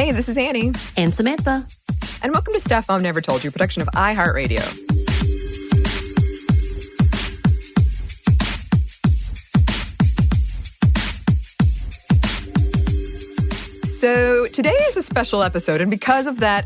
Hey, this is Anney. And Samantha. And welcome to Stuff Mom Never Told You, production of iHeartRadio. So today is a special episode, and because of that,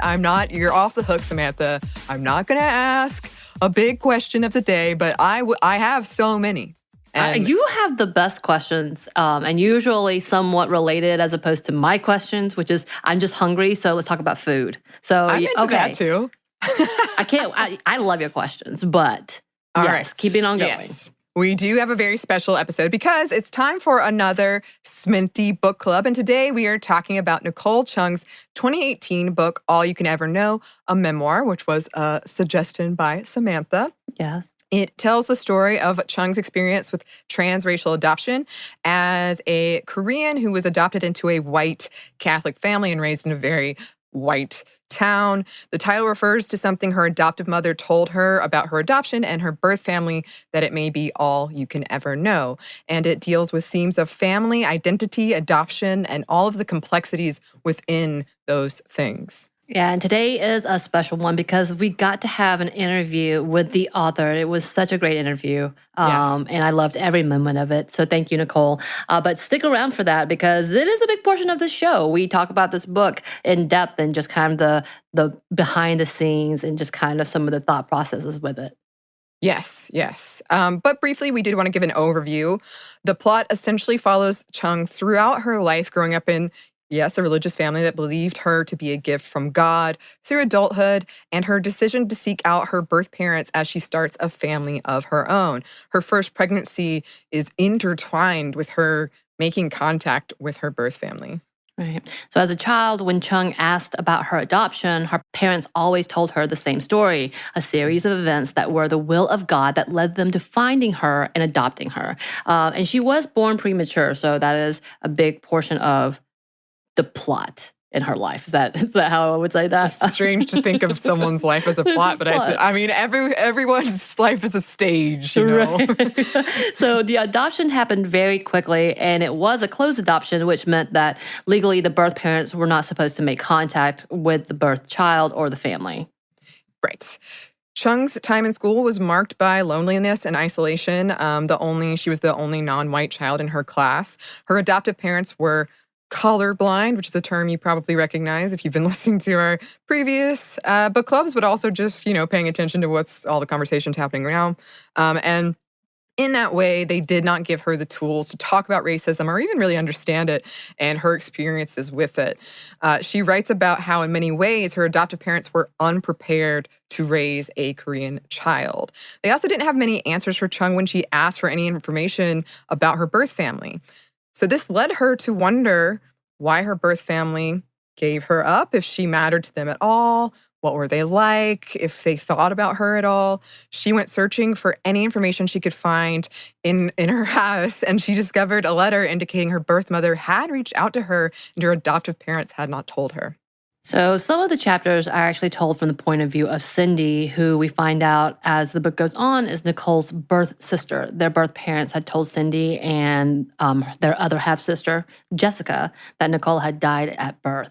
you're off the hook, Samantha. I'm not going to ask a big question of the day, but I have so many. And you have the best questions, and usually somewhat related as opposed to my questions, which is, I'm just hungry, so let's talk about food. So I'm into that too. I love your questions, but All yes, right. keep it on going. Yes. We do have a very special episode because it's time for another SMNTY book club. And today we are talking about Nicole Chung's 2018 book, All You Can Ever Know, a memoir, which was a suggestion by Samantha. Yes. It tells the story of Chung's experience with transracial adoption as a Korean who was adopted into a white Catholic family and raised in a very white town. The title refers to something her adoptive mother told her about her adoption and her birth family, that it may be all you can ever know. And it deals with themes of family, identity, adoption, and all of the complexities within those things. Yeah, and today is a special one because we got to have an interview with the author. It was such a great interview, and I loved every moment of it. So thank you, Nicole. But stick around for that because it is a big portion of the show. We talk about this book in depth and just kind of the behind the scenes and just kind of some of the thought processes with it. Yes. But briefly, we did want to give an overview. The plot essentially follows Chung throughout her life growing up in a religious family that believed her to be a gift from God through adulthood and her decision to seek out her birth parents as she starts a family of her own. Her first pregnancy is intertwined with her making contact with her birth family. Right. So as a child, when Chung asked about her adoption, her parents always told her the same story, a series of events that were the will of God that led them to finding her and adopting her. And she was born premature, so that is a big portion of the plot in her life. Is that how I would say that? It's strange to think of someone's life as a plot, but I mean, everyone's life is a stage, you know? Right. So the adoption happened very quickly, and it was a closed adoption, which meant that legally the birth parents were not supposed to make contact with the birth child or the family. Right. Chung's time in school was marked by loneliness and isolation. She was the only non-white child in her class. Her adoptive parents were colorblind, which is a term you probably recognize if you've been listening to our previous book clubs, but also just, paying attention to what's all the conversations happening now. And in that way, they did not give her the tools to talk about racism or even really understand it and her experiences with it. She writes about how in many ways her adoptive parents were unprepared to raise a Korean child. They also didn't have many answers for Chung when she asked for any information about her birth family. So this led her to wonder why her birth family gave her up, if she mattered to them at all, what were they like, if they thought about her at all. She went searching for any information she could find in her house, and she discovered a letter indicating her birth mother had reached out to her and her adoptive parents had not told her. So some of the chapters are actually told from the point of view of Cindy, who we find out as the book goes on is Nicole's birth sister. Their birth parents had told Cindy and their other half-sister, Jessica, that Nicole had died at birth.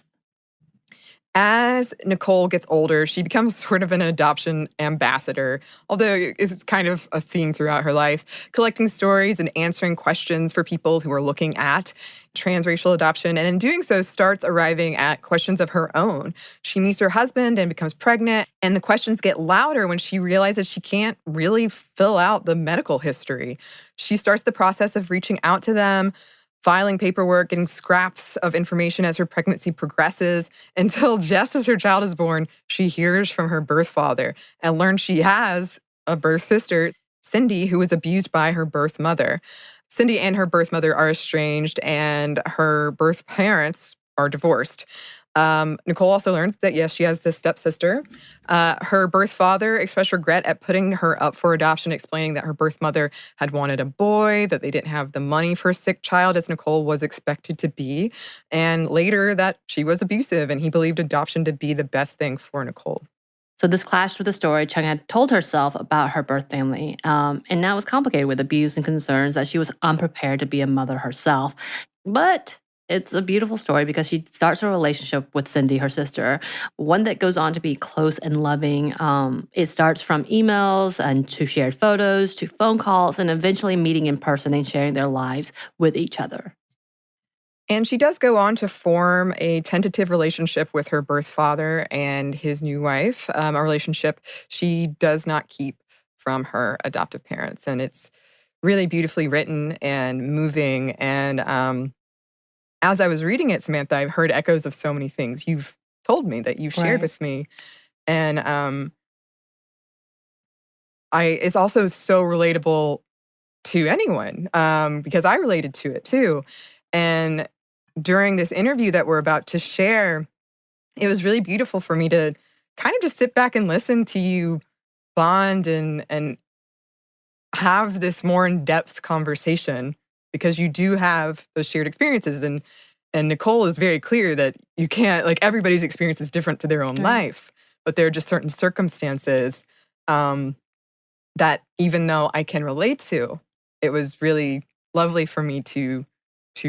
As Nicole gets older, she becomes sort of an adoption ambassador, although it's kind of a theme throughout her life, collecting stories and answering questions for people who are looking at transracial adoption, and in doing so starts arriving at questions of her own. She meets her husband and becomes pregnant, and the questions get louder when she realizes she can't really fill out the medical history. She starts the process of reaching out to them, filing paperwork, getting scraps of information as her pregnancy progresses, until just as her child is born, she hears from her birth father and learns she has a birth sister, Cindy, who was abused by her birth mother. Cindy and her birth mother are estranged, and her birth parents are divorced. Nicole also learns that, yes, she has this stepsister. Her birth father expressed regret at putting her up for adoption, explaining that her birth mother had wanted a boy, that they didn't have the money for a sick child, as Nicole was expected to be, and later that she was abusive, and he believed adoption to be the best thing for Nicole. So this clashed with the story Chung had told herself about her birth family, and that was complicated with abuse and concerns that she was unprepared to be a mother herself. But It's a beautiful story because she starts a relationship with Cindy, her sister, one that goes on to be close and loving. It starts from emails and to shared photos to phone calls and eventually meeting in person and sharing their lives with each other. And she does go on to form a tentative relationship with her birth father and his new wife, a relationship she does not keep from her adoptive parents. And it's really beautifully written and moving. And as I was reading it, Samantha, I've heard echoes of so many things you've told me that you've shared Right. with me. And it's also so relatable to anyone because I related to it too. And during this interview that we're about to share, it was really beautiful for me to kind of just sit back and listen to you bond and have this more in-depth conversation because you do have those shared experiences and Nicole is very clear that you can't like everybody's experience is different to their own Right. life, but there are just certain circumstances um, that even though I can relate to, it was really lovely for me to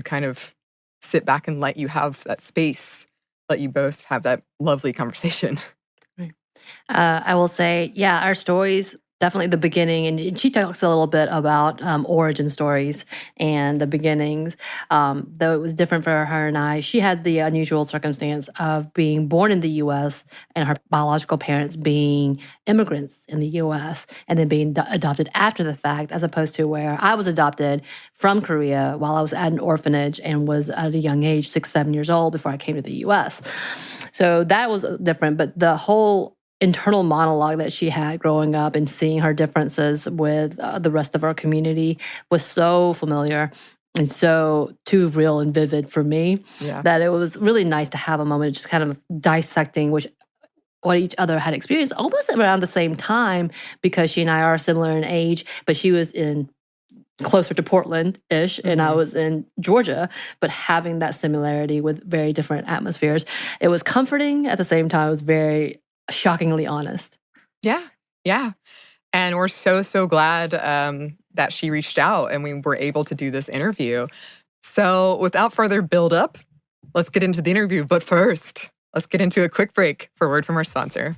kind of sit back and let you have that space, let you both have that lovely conversation. Right. I will say, yeah, our stories definitely the beginning, and she talks a little bit about origin stories and the beginnings. Though it was different for her and I, she had the unusual circumstance of being born in the U.S. and her biological parents being immigrants in the U.S. and then being adopted after the fact, as opposed to where I was adopted from Korea while I was at an orphanage and was at a young age, 6, 7 years old, before I came to the U.S. So that was different, but the whole internal monologue that she had growing up and seeing her differences with the rest of our community was so familiar and so too real and vivid for me Yeah. that it was really nice to have a moment of just kind of dissecting what each other had experienced almost around the same time because she and I are similar in age, but she was in closer to Portland-ish, and I Mhm. was in Georgia, but having that similarity with very different atmospheres. It was comforting, at the same time, it was very shockingly honest. Yeah. Yeah. And we're so, so glad that she reached out and we were able to do this interview. So, without further build up, let's get into the interview. But first, let's get into a quick break for a word from our sponsor.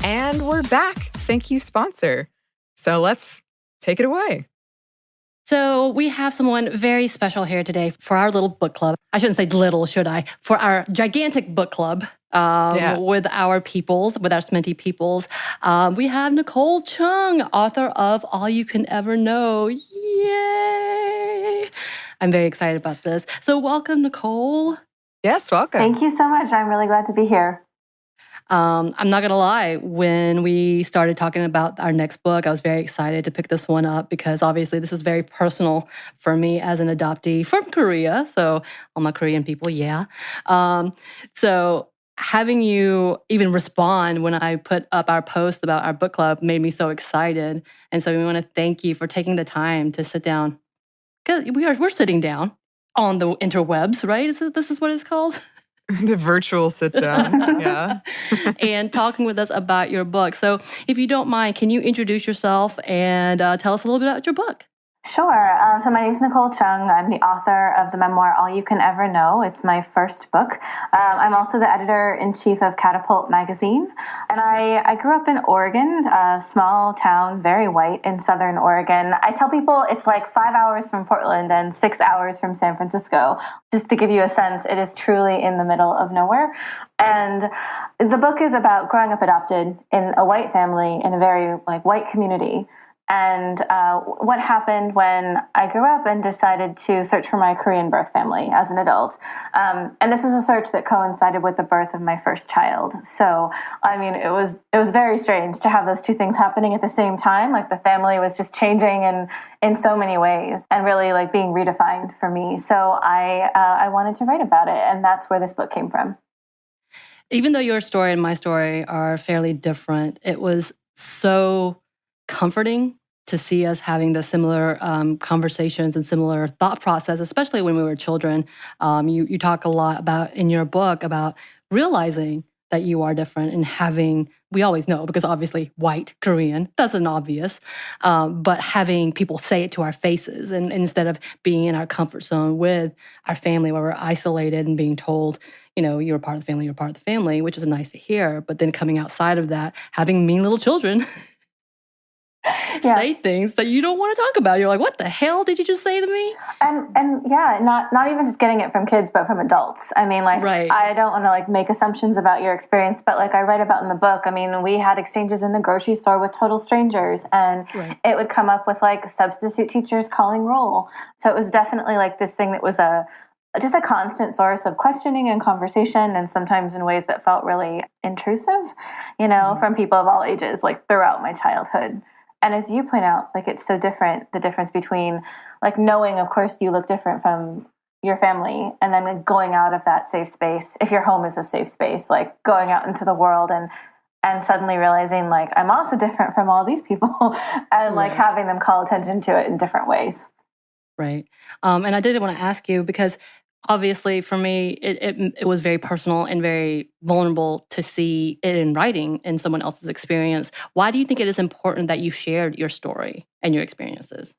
And we're back. Thank you, sponsor. So, let's take it away. So we have someone very special here today for our little book club. I shouldn't say little, should I? For our gigantic book club Yeah. with our peoples, with our SMNTY peoples. We have Nicole Chung, author of All You Can Ever Know. Yay! I'm very excited about this. So welcome, Nicole. Yes, welcome. Thank you so much. I'm really glad to be here. I'm not going to lie, when we started talking about our next book, I was very excited to pick this one up because obviously this is very personal for me as an adoptee from Korea. So, all my Korean people, yeah. So, having you even respond when I put up our post about our book club made me so excited. And so, we want to thank you for taking the time to sit down. Because we're sitting down on the interwebs, right? This is what it's called? The virtual sit down. Yeah. And talking with us about your book. So, if you don't mind, can you introduce yourself and tell us a little bit about your book? Sure. So my name is Nicole Chung. I'm the author of the memoir All You Can Ever Know. It's my first book. I'm also the editor-in-chief of Catapult magazine. And I grew up in Oregon, a small town, very white in southern Oregon. I tell people it's like 5 hours from Portland and 6 hours from San Francisco. Just to give you a sense, it is truly in the middle of nowhere. And the book is about growing up adopted in a white family in a very white community. And what happened when I grew up and decided to search for my Korean birth family as an adult. And this was a search that coincided with the birth of my first child. So, I mean, it was very strange to have those two things happening at the same time. Like the family was just changing in so many ways and really like being redefined for me. So I wanted to write about it. And that's where this book came from. Even though your story and my story are fairly different, it was so comforting to see us having the similar conversations and similar thought process, especially when we were children. You talk a lot about in your book about realizing that you are different and having, we always know because obviously white, Korean, that's an obvious, but having people say it to our faces and instead of being in our comfort zone with our family where we're isolated and being told, you're a part of the family, you're a part of the family, which is nice to hear. But then coming outside of that, having mean little children say things that you don't want to talk about. You're like, what the hell did you just say to me? And yeah, not even just getting it from kids, but from adults. I mean, like, right. I don't want to like make assumptions about your experience, but like I write about in the book, I mean, we had exchanges in the grocery store with total strangers, and it would come up with like substitute teachers calling roll. So it was definitely like this thing that was just a constant source of questioning and conversation, and sometimes in ways that felt really intrusive, from people of all ages, like throughout my childhood. And as you point out, like it's so different, the difference between like knowing, of course, you look different from your family, and then like going out of that safe space, if your home is a safe space, like going out into the world and suddenly realizing like I'm also different from all these people and like having them call attention to it in different ways. Right. And I did want to ask you because obviously for me, it was very personal and very vulnerable to see it in writing in someone else's experience. Why do you think it is important that you shared your story and your experiences?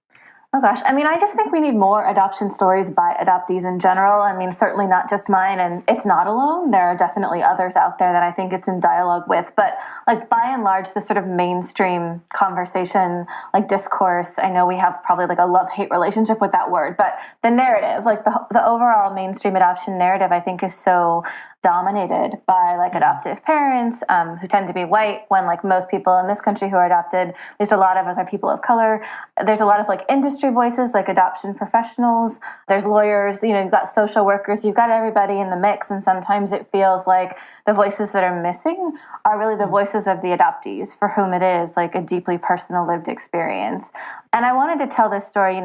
Oh gosh, I mean, I just think we need more adoption stories by adoptees in general. I mean, certainly not just mine, and it's not alone. There are definitely others out there that I think it's in dialogue with. But like by and large, the sort of mainstream conversation, like discourse, I know we have probably like a love-hate relationship with that word, but the narrative, like the overall mainstream adoption narrative, I think is so dominated by like adoptive parents who tend to be white, when like most people in this country who are adopted, at least a lot of us are people of color. There's a lot of like industry voices, like adoption professionals. There's lawyers, you've got social workers, you've got everybody in the mix. And sometimes it feels like the voices that are missing are really the voices of the adoptees for whom it is like a deeply personal lived experience. And I wanted to tell this story,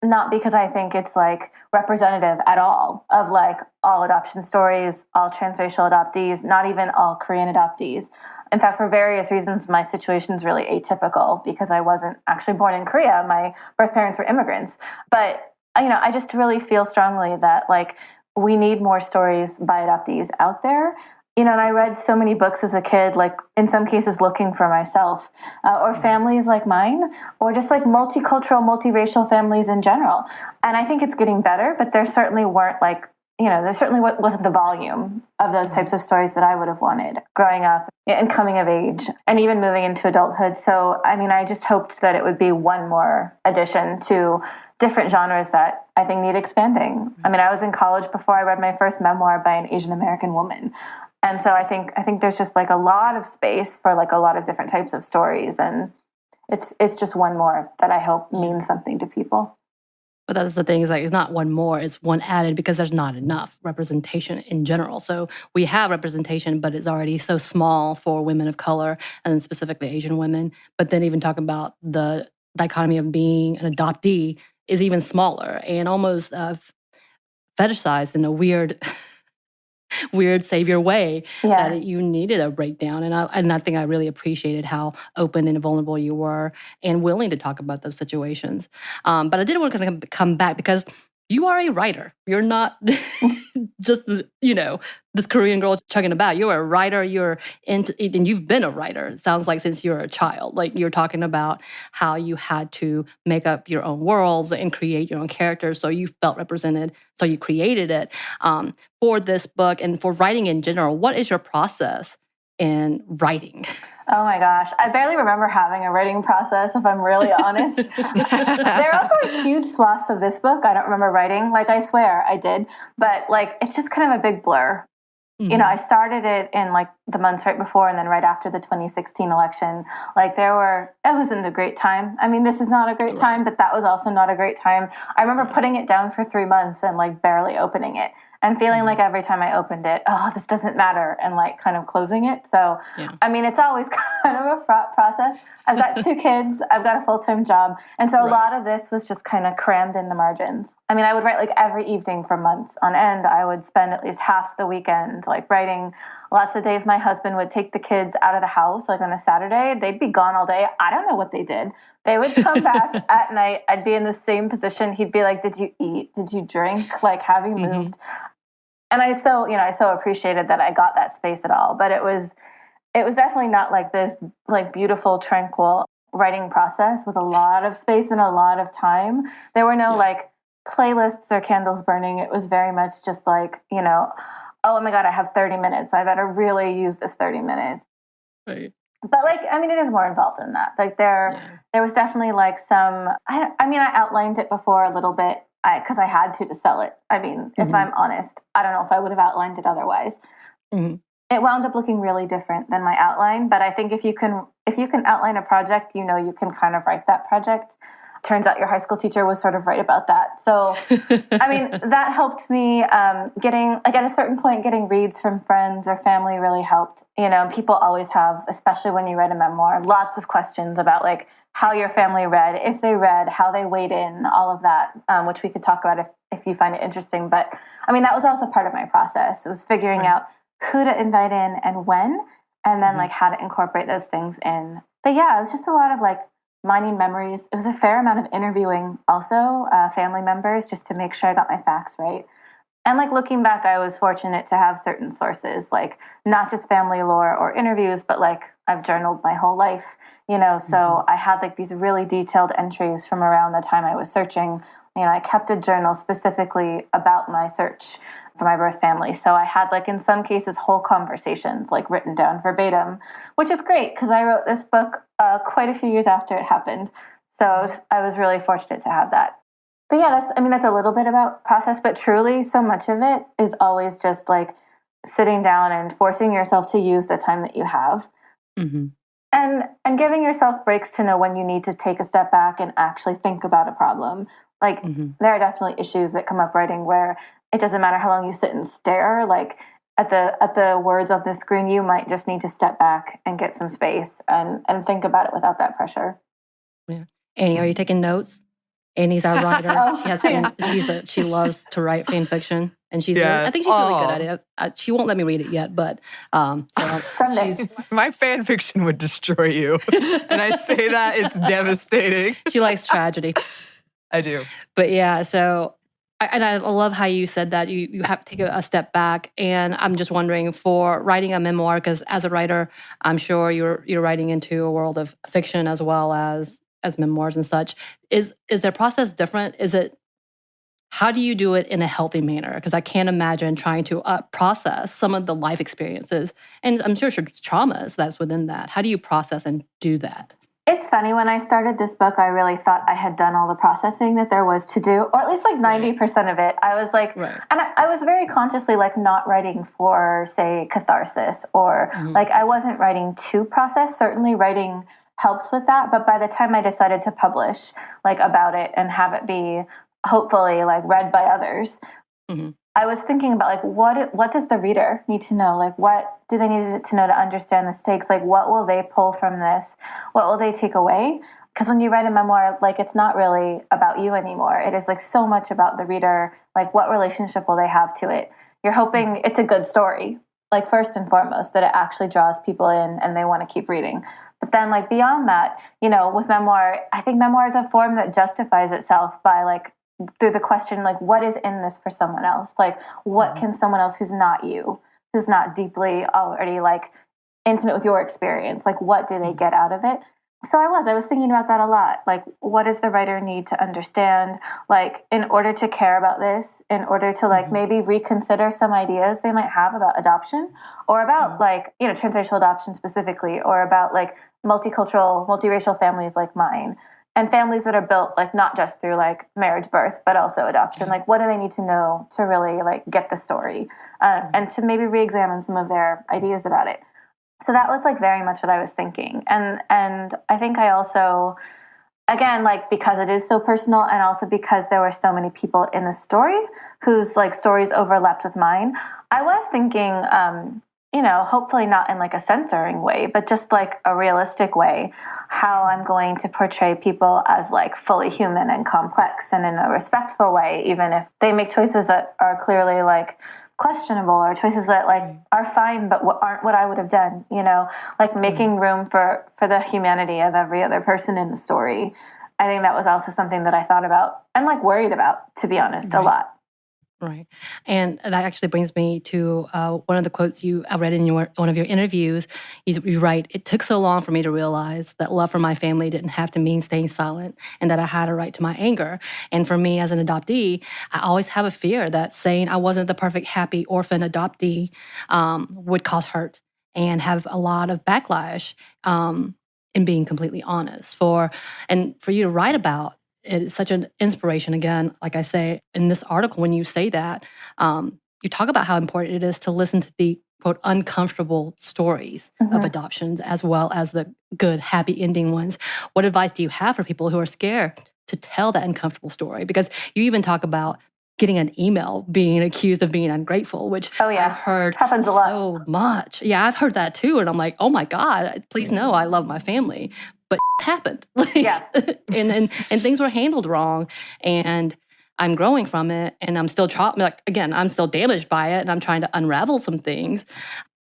not because I think it's like representative at all of like all adoption stories, all transracial adoptees, not even all Korean adoptees. In fact, for various reasons, my situation is really atypical because I wasn't actually born in Korea. My birth parents were immigrants. But, I just really feel strongly that like we need more stories by adoptees out there. And I read so many books as a kid, like in some cases looking for myself, or families like mine, or just like multicultural, multiracial families in general. And I think it's getting better, but there certainly weren't like, there certainly wasn't the volume of those types of stories that I would have wanted growing up and coming of age and even moving into adulthood. So, I mean, I just hoped that it would be one more addition to different genres that I think need expanding. I mean, I was in college before I read my first memoir by an Asian American woman. And so I think there's just like a lot of space for like a lot of different types of stories, and it's just one more that I hope means something to people. But that's the thing, is like it's not one more, it's one added because there's not enough representation in general. So we have representation, but it's already so small for women of color and specifically Asian women. But then even talking about the dichotomy of being an adoptee is even smaller and almost fetishized in a weird savior way that you needed a breakdown. And I think I really appreciated how open and vulnerable you were and willing to talk about those situations. But I did want to come back because you are a writer. You're not just, this Korean girl chugging about. You're a writer. And you've been a writer, it sounds like, since you were a child. Like you're talking about how you had to make up your own worlds and create your own characters. So you felt represented. So you created it. For this book and for writing in general, what is your process in writing? Oh my gosh. I barely remember having a writing process, if I'm really honest. There are also like huge swaths of this book I don't remember writing. Like, I swear I did. But like, it's just kind of a big blur. Mm-hmm. I started it in like the months right before and then right after the 2016 election. Like it wasn't a great time. I mean, this is not a great time, but that was also not a great time. I remember putting it down for 3 months and like barely opening it. And feeling like every time I opened it, this doesn't matter, and like kind of closing it. So, I mean, it's always kind of a fraught process. I've got 2 kids. I've got a full-time job. And so a lot of this was just kind of crammed in the margins. I mean, I would write like every evening for months on end. I would spend at least half the weekend like writing lots of days my husband would take the kids out of the house, like on a Saturday. They'd be gone all day. I don't know what they did. They would come back at night. I'd be in the same position. He'd be like, did you eat? Did you drink? Like, have you moved? And I so appreciated that I got that space at all. But it was definitely not like this like beautiful, tranquil writing process with a lot of space and a lot of time. There were no like playlists or candles burning. It was very much just like, oh my God, I have 30 minutes. I better really use this 30 minutes. Right. But like, I mean, it is more involved in that. Like there was definitely like some, I outlined it before a little bit because I had to sell it. I mean, if I'm honest, I don't know if I would have outlined it otherwise. It wound up looking really different than my outline. But I think if you can outline a project, you can kind of write that project. Turns out your high school teacher was sort of right about that. So, I mean, that helped me getting, like at a certain point, getting reads from friends or family really helped. People always have, especially when you write a memoir, lots of questions about like how your family read, if they read, how they weighed in, all of that, which we could talk about if you find it interesting. But I mean, that was also part of my process. It was figuring out who to invite in and when, and then like how to incorporate those things in. But yeah, it was just a lot of like mining memories. It was a fair amount of interviewing also, family members, just to make sure I got my facts right. And like looking back, I was fortunate to have certain sources, like not just family lore or interviews, but like I've journaled my whole life, so I had like these really detailed entries from around the time I was searching. I kept a journal specifically about my search for my birth family. So I had like in some cases whole conversations like written down verbatim, which is great because I wrote this book quite a few years after it happened. So I was really fortunate to have that. But yeah, that's a little bit about process, but truly so much of it is always just like sitting down and forcing yourself to use the time that you have. And giving yourself breaks to know when you need to take a step back and actually think about a problem. Like there are definitely issues that come up writing where it doesn't matter how long you sit and stare, like at the words on the screen, you might just need to step back and get some space and think about it without that pressure. Yeah. Anney, are you taking notes? Anney's our writer. She loves to write fan fiction, and I think she's really good at it. She won't let me read it yet, but someday. My fan fiction would destroy you, and I say that it's devastating. She likes tragedy. I do, but yeah. So, I love how you said that you have to take a step back, and I'm just wondering for writing a memoir, because as a writer, I'm sure you're writing into a world of fiction as well as memoirs and such. Is their process different? How do you do it in a healthy manner? Because I can't imagine trying to process some of the life experiences, and I'm sure traumas that's within that. How do you process and do that? It's funny, when I started this book, I really thought I had done all the processing that there was to do, or at least like 90% of it. I was like, and I was very consciously like not writing for, say, catharsis, or like I wasn't writing to process. Certainly writing helps with that. But by the time I decided to publish like about it and have it be hopefully like read by others, I was thinking about like, what does the reader need to know? Like, what do they need to know to understand the stakes? Like, what will they pull from this? What will they take away? Because when you write a memoir, like, it's not really about you anymore. It is like so much about the reader. Like, what relationship will they have to it? You're hoping it's a good story, like first and foremost, that it actually draws people in and they want to keep reading. But then like beyond that, with memoir, I think memoir is a form that justifies itself by like, through the question, like, what is in this for someone else? Like, what can someone else who's not you, who's not deeply already like intimate with your experience, like, what do they get out of it? So I was thinking about that a lot. Like, what does the writer need to understand, like, in order to care about this, in order to like maybe reconsider some ideas they might have about adoption, or about like, transracial adoption specifically, or about like multicultural, multiracial families like mine. And families that are built like not just through like marriage, birth, but also adoption. Like, what do they need to know to really like get the story, and to maybe re-examine some of their ideas about it? So that was like very much what I was thinking. And I think I also, again, like, because it is so personal, and also because there were so many people in the story whose like stories overlapped with mine, I was thinking, hopefully not in like a censoring way, but just like a realistic way, how I'm going to portray people as like fully human and complex, and in a respectful way, even if they make choices that are clearly like questionable, or choices that like are fine but aren't what I would have done, like making room for the humanity of every other person in the story. I think that was also something that I thought about and like worried about, to be honest, a lot. Right. And that actually brings me to one of the quotes I read in one of your interviews. You write, "It took so long for me to realize that love for my family didn't have to mean staying silent and that I had a right to my anger. And for me as an adoptee, I always have a fear that saying I wasn't the perfect, happy orphan adoptee would cause hurt and have a lot of backlash in being completely honest. And for you to write about it's such an inspiration. Again, like I say in this article, when you say that, you talk about how important it is to listen to the quote uncomfortable stories of adoptions as well as the good, happy ending ones. What advice do you have for people who are scared to tell that uncomfortable story? Because you even talk about getting an email being accused of being ungrateful, which I've heard happens a lot. So much. Yeah, I've heard that too. And I'm like, oh my God, please know I love my family. But happened. and things were handled wrong. And I'm growing from it. And I'm still I'm still damaged by it. And I'm trying to unravel some things.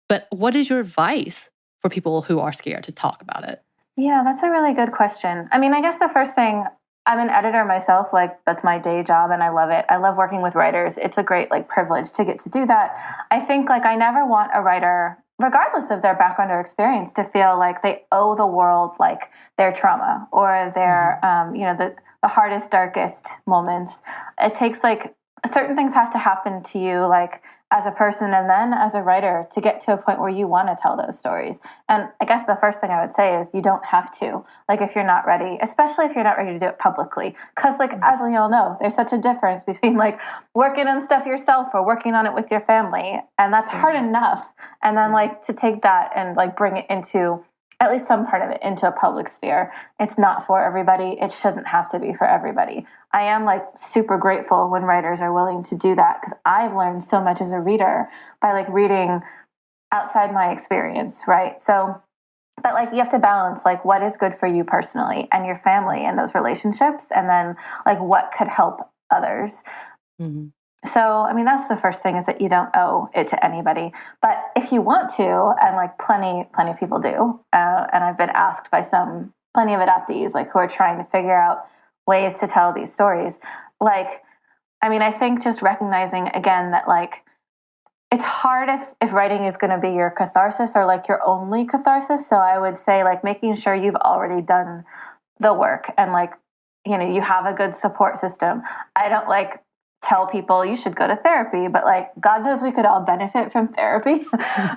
But what is your advice for people who are scared to talk about it? Yeah, that's a really good question. I mean, I guess the first thing, I'm an editor myself, like that's my day job and I love it. I love working with writers. It's a great like privilege to get to do that. I think like I never want a writer, regardless of their background or experience, to feel like they owe the world like their trauma or their, the hardest, darkest moments. It takes like certain things have to happen to you, like as a person and then as a writer, to get to a point where you want to tell those stories. And I guess the first thing I would say is you don't have to, like if you're not ready, especially if you're not ready to do it publicly. Because like, as we all know, there's such a difference between like working on stuff yourself or working on it with your family. And that's hard enough. And then like to take that and like bring it into at least some part of it into a public sphere. It's not for everybody. It shouldn't have to be for everybody. I am like super grateful when writers are willing to do that because I've learned so much as a reader by like reading outside my experience, right? So, but like you have to balance like what is good for you personally and your family and those relationships, and then like what could help others. So, I mean, that's the first thing, is that you don't owe it to anybody. But if you want to, and like plenty of people do, and I've been asked by plenty of adoptees, like who are trying to figure out ways to tell these stories. Like, I mean, I think just recognizing again that like, it's hard if writing is going to be your catharsis or like your only catharsis. So I would say like making sure you've already done the work and like, you have a good support system. I don't like tell people you should go to therapy, but like God knows we could all benefit from therapy.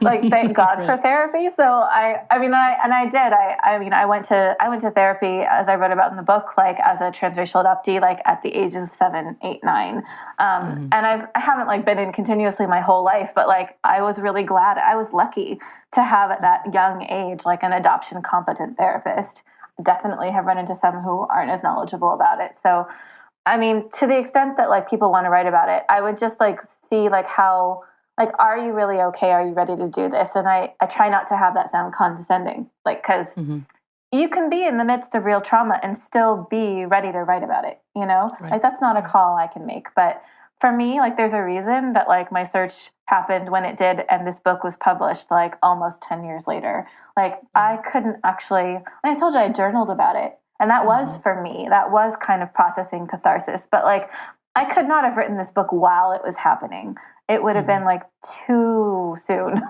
Like thank God for therapy. So I went to therapy, as I wrote about in the book, like as a transracial adoptee, like at the ages of 7, 8, 9. And I haven't like been in continuously my whole life, but like I was really glad. I was lucky to have at that young age like an adoption competent therapist. Definitely have run into some who aren't as knowledgeable about it. So I mean, to the extent that like people want to write about it, I would just like see like how, like, are you really okay? Are you ready to do this? And I try not to have that sound condescending, like, because you can be in the midst of real trauma and still be ready to write about it, Right. Like that's not a call I can make. But for me, like there's a reason that like my search happened when it did and this book was published like almost 10 years later. Like I couldn't actually, I told you I journaled about it. And that was for me, that was kind of processing catharsis. But like, I could not have written this book while it was happening. It would have been like too soon.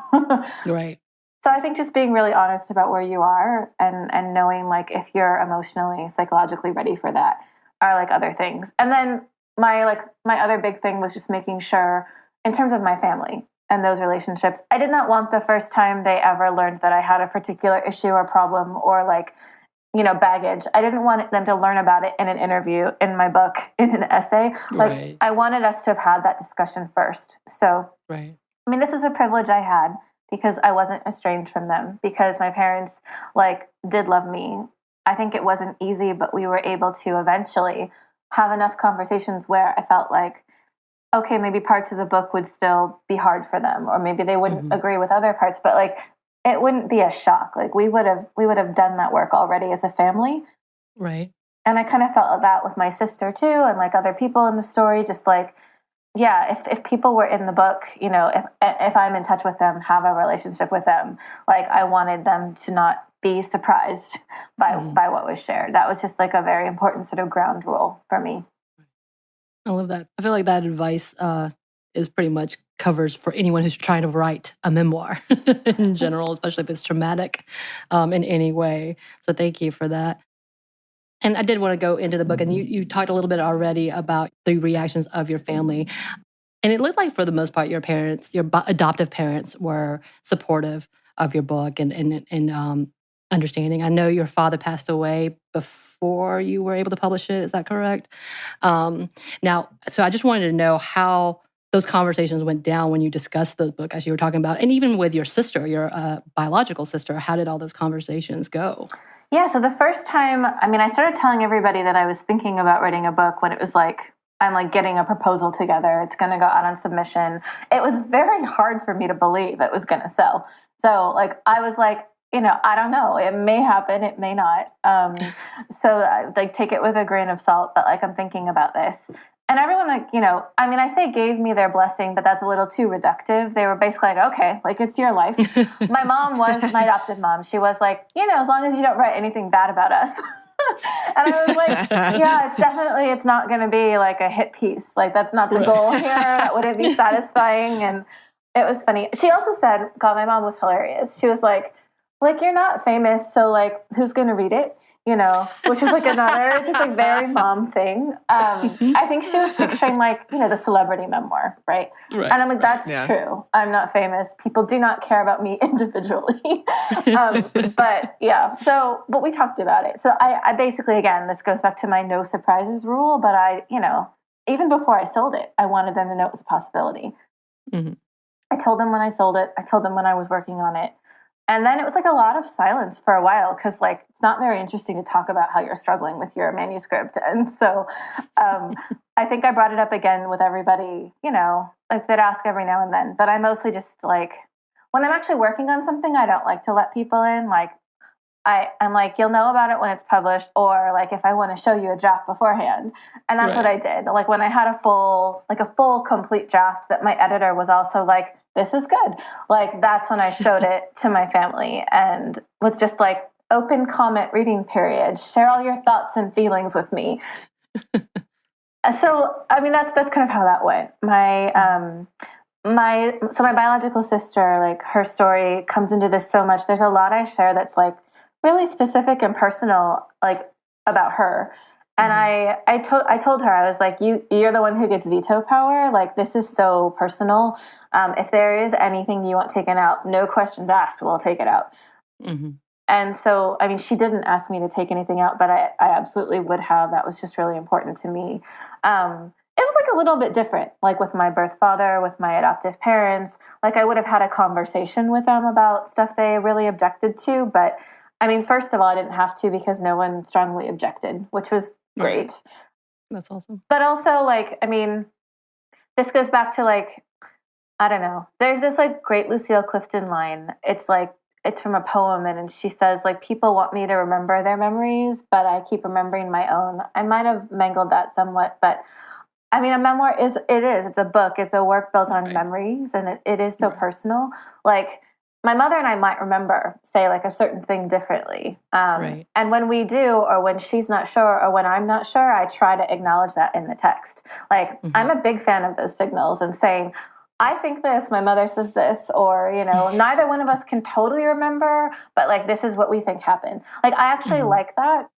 Right. So I think just being really honest about where you are and knowing like if you're emotionally, psychologically ready for that are like other things. And then my other big thing was just making sure in terms of my family and those relationships, I did not want the first time they ever learned that I had a particular issue or problem or like, baggage. I didn't want them to learn about it in an interview, in my book, in an essay. Like, I wanted us to have had that discussion first. So, I mean, this was a privilege I had because I wasn't estranged from them, because my parents, like, did love me. I think it wasn't easy, but we were able to eventually have enough conversations where I felt like, okay, maybe parts of the book would still be hard for them, or maybe they wouldn't agree with other parts, but like, it wouldn't be a shock. Like we would have done that work already as a family. Right. And I kind of felt that with my sister too, and like other people in the story, just like if people were in the book, if I'm in touch with them, have a relationship with them, like I wanted them to not be surprised by what was shared. That was just like a very important sort of ground rule for me. I love that. I feel like that advice is pretty much covers for anyone who's trying to write a memoir in general, especially if it's traumatic in any way. So thank you for that. And I did want to go into the book, and you talked a little bit already about the reactions of your family. And it looked like for the most part, your parents, your adoptive parents, were supportive of your book and understanding. I know your father passed away before you were able to publish it. Is that correct? Now, so I just wanted to know how those conversations went down when you discussed the book, as you were talking about, and even with your sister, your biological sister. How did all those conversations go? Yeah, so the first time, I started telling everybody that I was thinking about writing a book when it was like, I'm like getting a proposal together. It's going to go out on submission. It was very hard for me to believe it was going to sell. So like, I was like, I don't know. It may happen. It may not. So like take it with a grain of salt, but like, I'm thinking about this. And everyone like, I say gave me their blessing, but that's a little too reductive. They were basically like, okay, like it's your life. My mom was my adopted mom. She was like, as long as you don't write anything bad about us. And I was like, yeah, it's not going to be like a hit piece. Like that's not the goal here. That wouldn't be satisfying. And it was funny. She also said, God, my mom was hilarious. She was like, you're not famous. So like, who's going to read it? Which is like another just like very mom thing. I think she was picturing like, the celebrity memoir, right? And I'm like, that's true. I'm not famous. People do not care about me individually. But we talked about it. So I basically, again, this goes back to my no surprises rule, but even before I sold it, I wanted them to know it was a possibility. Mm-hmm. I told them when I sold it. I told them when I was working on it. And then it was like a lot of silence for a while because like it's not very interesting to talk about how you're struggling with your manuscript. And so I think I brought it up again with everybody, like they'd ask every now and then. But I mostly just like when I'm actually working on something, I don't like to let people in. Like I'm like, you'll know about it when it's published, or like if I want to show you a draft beforehand. And that's what I did. Like when I had a full complete draft that my editor was also like, this is good. Like that's when I showed it to my family and was just like, open comment reading period. Share all your thoughts and feelings with me. So, that's kind of how that went. My biological sister, like her story comes into this so much. There's a lot I share that's like really specific and personal, like about her. And I told her, I was like, you're the one who gets veto power. Like, this is so personal. If there is anything you want taken out, no questions asked, we'll take it out. Mm-hmm. And so, she didn't ask me to take anything out, but I absolutely would have. That was just really important to me. It was like a little bit different, like with my birth father, with my adoptive parents. Like I would have had a conversation with them about stuff they really objected to. But first of all, I didn't have to because no one strongly objected, which was great. That's awesome. But also, like, this goes back to like, I don't know. There's this like great Lucille Clifton line. It's from a poem, and she says like, people want me to remember their memories, but I keep remembering my own. I might have mangled that somewhat, but a memoir it's a book. It's a work built on memories, and it is so personal. Like my mother and I might remember, say, like a certain thing differently. And when we do, or when she's not sure, or when I'm not sure, I try to acknowledge that in the text. Like, I'm a big fan of those signals and saying, I think this, my mother says this, or, neither one of us can totally remember, but like, this is what we think happened. Like, I actually like that.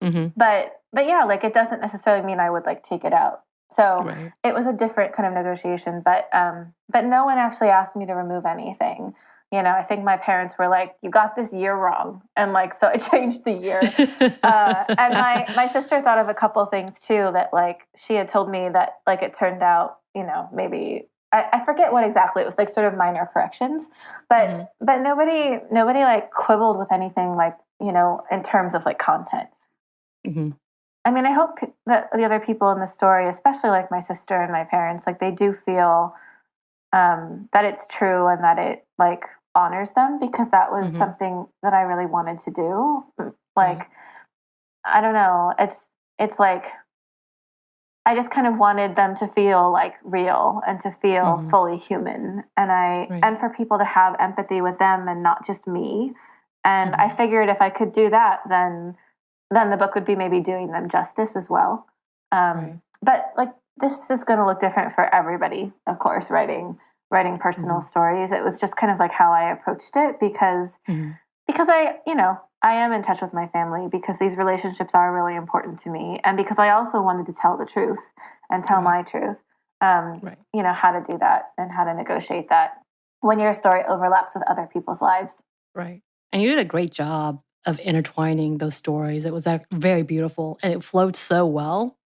But yeah, like, it doesn't necessarily mean I would like take it out. So it was a different kind of negotiation, but no one actually asked me to remove anything. I think my parents were like, you got this year wrong. And like, so I changed the year. And my sister thought of a couple things too, that like, she had told me that like, it turned out, maybe, I forget what exactly, it was like sort of minor corrections, but nobody like quibbled with anything like, in terms of like content. I hope that the other people in the story, especially like my sister and my parents, like they do feel that it's true and that it like honors them, because that was something that I really wanted to do. Like, I don't know. It's like, I just kind of wanted them to feel like real and to feel fully human. And and for people to have empathy with them and not just me. And I figured if I could do that, then the book would be maybe doing them justice as well. But like, this is going to look different for everybody, of course, writing personal stories. It was just kind of like how I approached it because I, I am in touch with my family, because these relationships are really important to me. And because I also wanted to tell the truth and tell my truth, how to do that and how to negotiate that when your story overlaps with other people's lives. Right. And you did a great job of intertwining those stories. It was very beautiful, and it flowed so well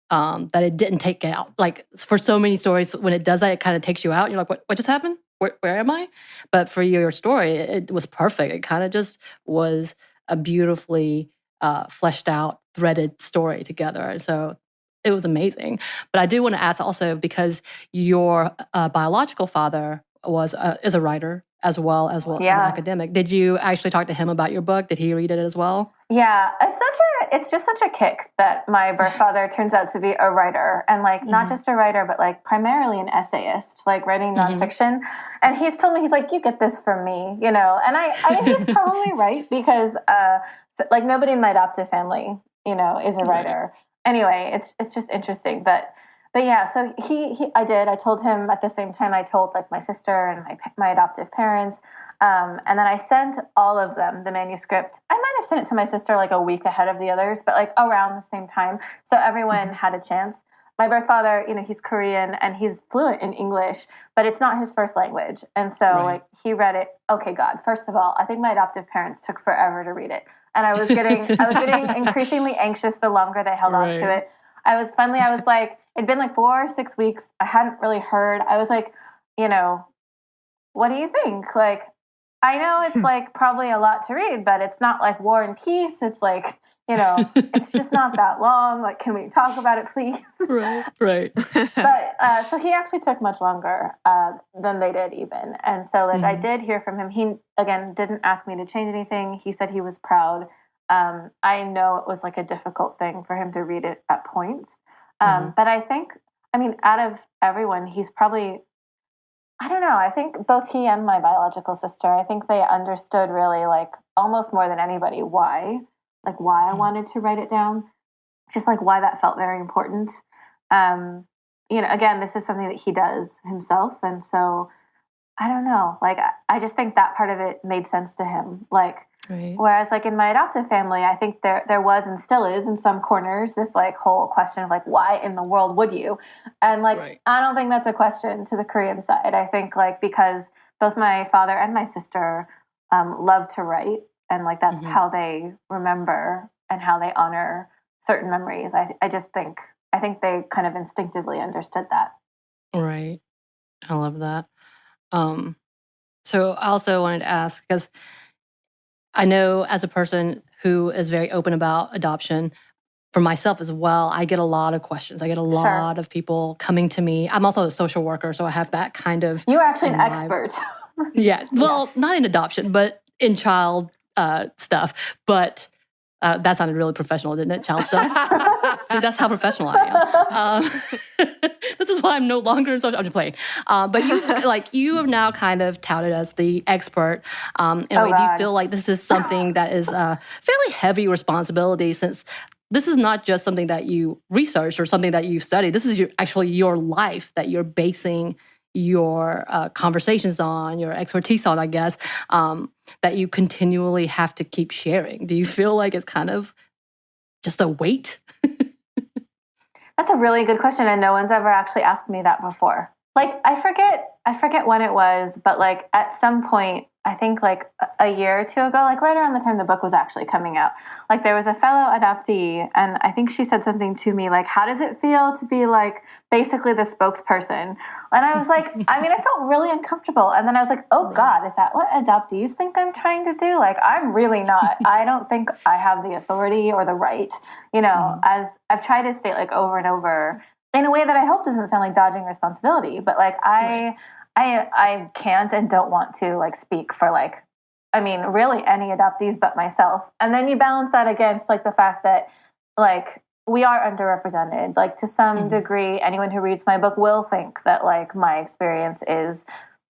that it didn't take it out. Like, for so many stories, when it does that, it kind of takes you out. You're like, what just happened? Where am I? But for your story, it was perfect. It kind of just was a beautifully fleshed out, threaded story together. So it was amazing. But I do want to ask also, because your biological father is a writer as well as an academic. Did you actually talk to him about your book? Did he read it as well? Yeah, it's just such a kick that my birth father turns out to be a writer, and like not just a writer, but like primarily an essayist, like writing nonfiction. And he's told me, he's like, you get this from me, and I think he's probably right, because like nobody in my adoptive family, is a writer. Anyway, it's just interesting, but yeah, so I told him at the same time I told like my sister and my adoptive parents. And then I sent all of them the manuscript. I might have sent it to my sister like a week ahead of the others, but like around the same time. So everyone had a chance. My birth father, he's Korean and he's fluent in English, but it's not his first language. And so like he read it. Okay, God, first of all, I think my adoptive parents took forever to read it. And I was getting increasingly anxious the longer they held on to it. I was like, it'd been like 4 or 6 weeks. I hadn't really heard. I was like, what do you think? Like, I know it's like probably a lot to read, but it's not like War and Peace. It's like, it's just not that long. Like, can we talk about it, please? Right. But so he actually took much longer than they did even. And so like I did hear from him. He, again, didn't ask me to change anything. He said he was proud. I know it was like a difficult thing for him to read it at points. But I think, out of everyone, he's probably, I don't know, I think both he and my biological sister, I think they understood really, like, almost more than anybody why I wanted to write it down, just like why that felt very important. Again, this is something that he does himself. And so I don't know, like, I just think that part of it made sense to him. Like, whereas like in my adoptive family, I think there was and still is in some corners this like whole question of like, why in the world would you? And like, I don't think that's a question to the Korean side. I think like, because both my father and my sister love to write, and like that's how they remember and how they honor certain memories. I think they kind of instinctively understood that. Right. I love that. So I also wanted to ask, because I know as a person who is very open about adoption, for myself as well, I get a lot of questions. I get a lot of people coming to me. I'm also a social worker, so I have that kind of... You're actually an expert. Yeah. Well, not in adoption, but in child stuff. But that sounded really professional, didn't it? Child stuff. See, that's how professional I am. This is why I'm no longer in social... I'm just playing. But you have now kind of touted as the expert. Do you feel like this is something that is a fairly heavy responsibility, since this is not just something that you researched or something that you studied. This is actually your life that you're basing your conversations on, your expertise on, I guess, that you continually have to keep sharing. Do you feel like it's kind of just a weight? That's a really good question, and no one's ever actually asked me that before. Like, I forget when it was, but like at some point, I think like a year or two ago, like right around the time the book was actually coming out, like there was a fellow adoptee, and I think she said something to me like, how does it feel to be like basically the spokesperson? And I was like, I felt really uncomfortable. And then I was like, oh God, is that what adoptees think I'm trying to do? Like, I'm really not. I don't think I have the authority or the right, as I've tried to state like over and over in a way that I hope doesn't sound like dodging responsibility, but like I can't and don't want to like speak for like, really any adoptees but myself. And then you balance that against like the fact that like we are underrepresented. Like to some degree, anyone who reads my book will think that like my experience is,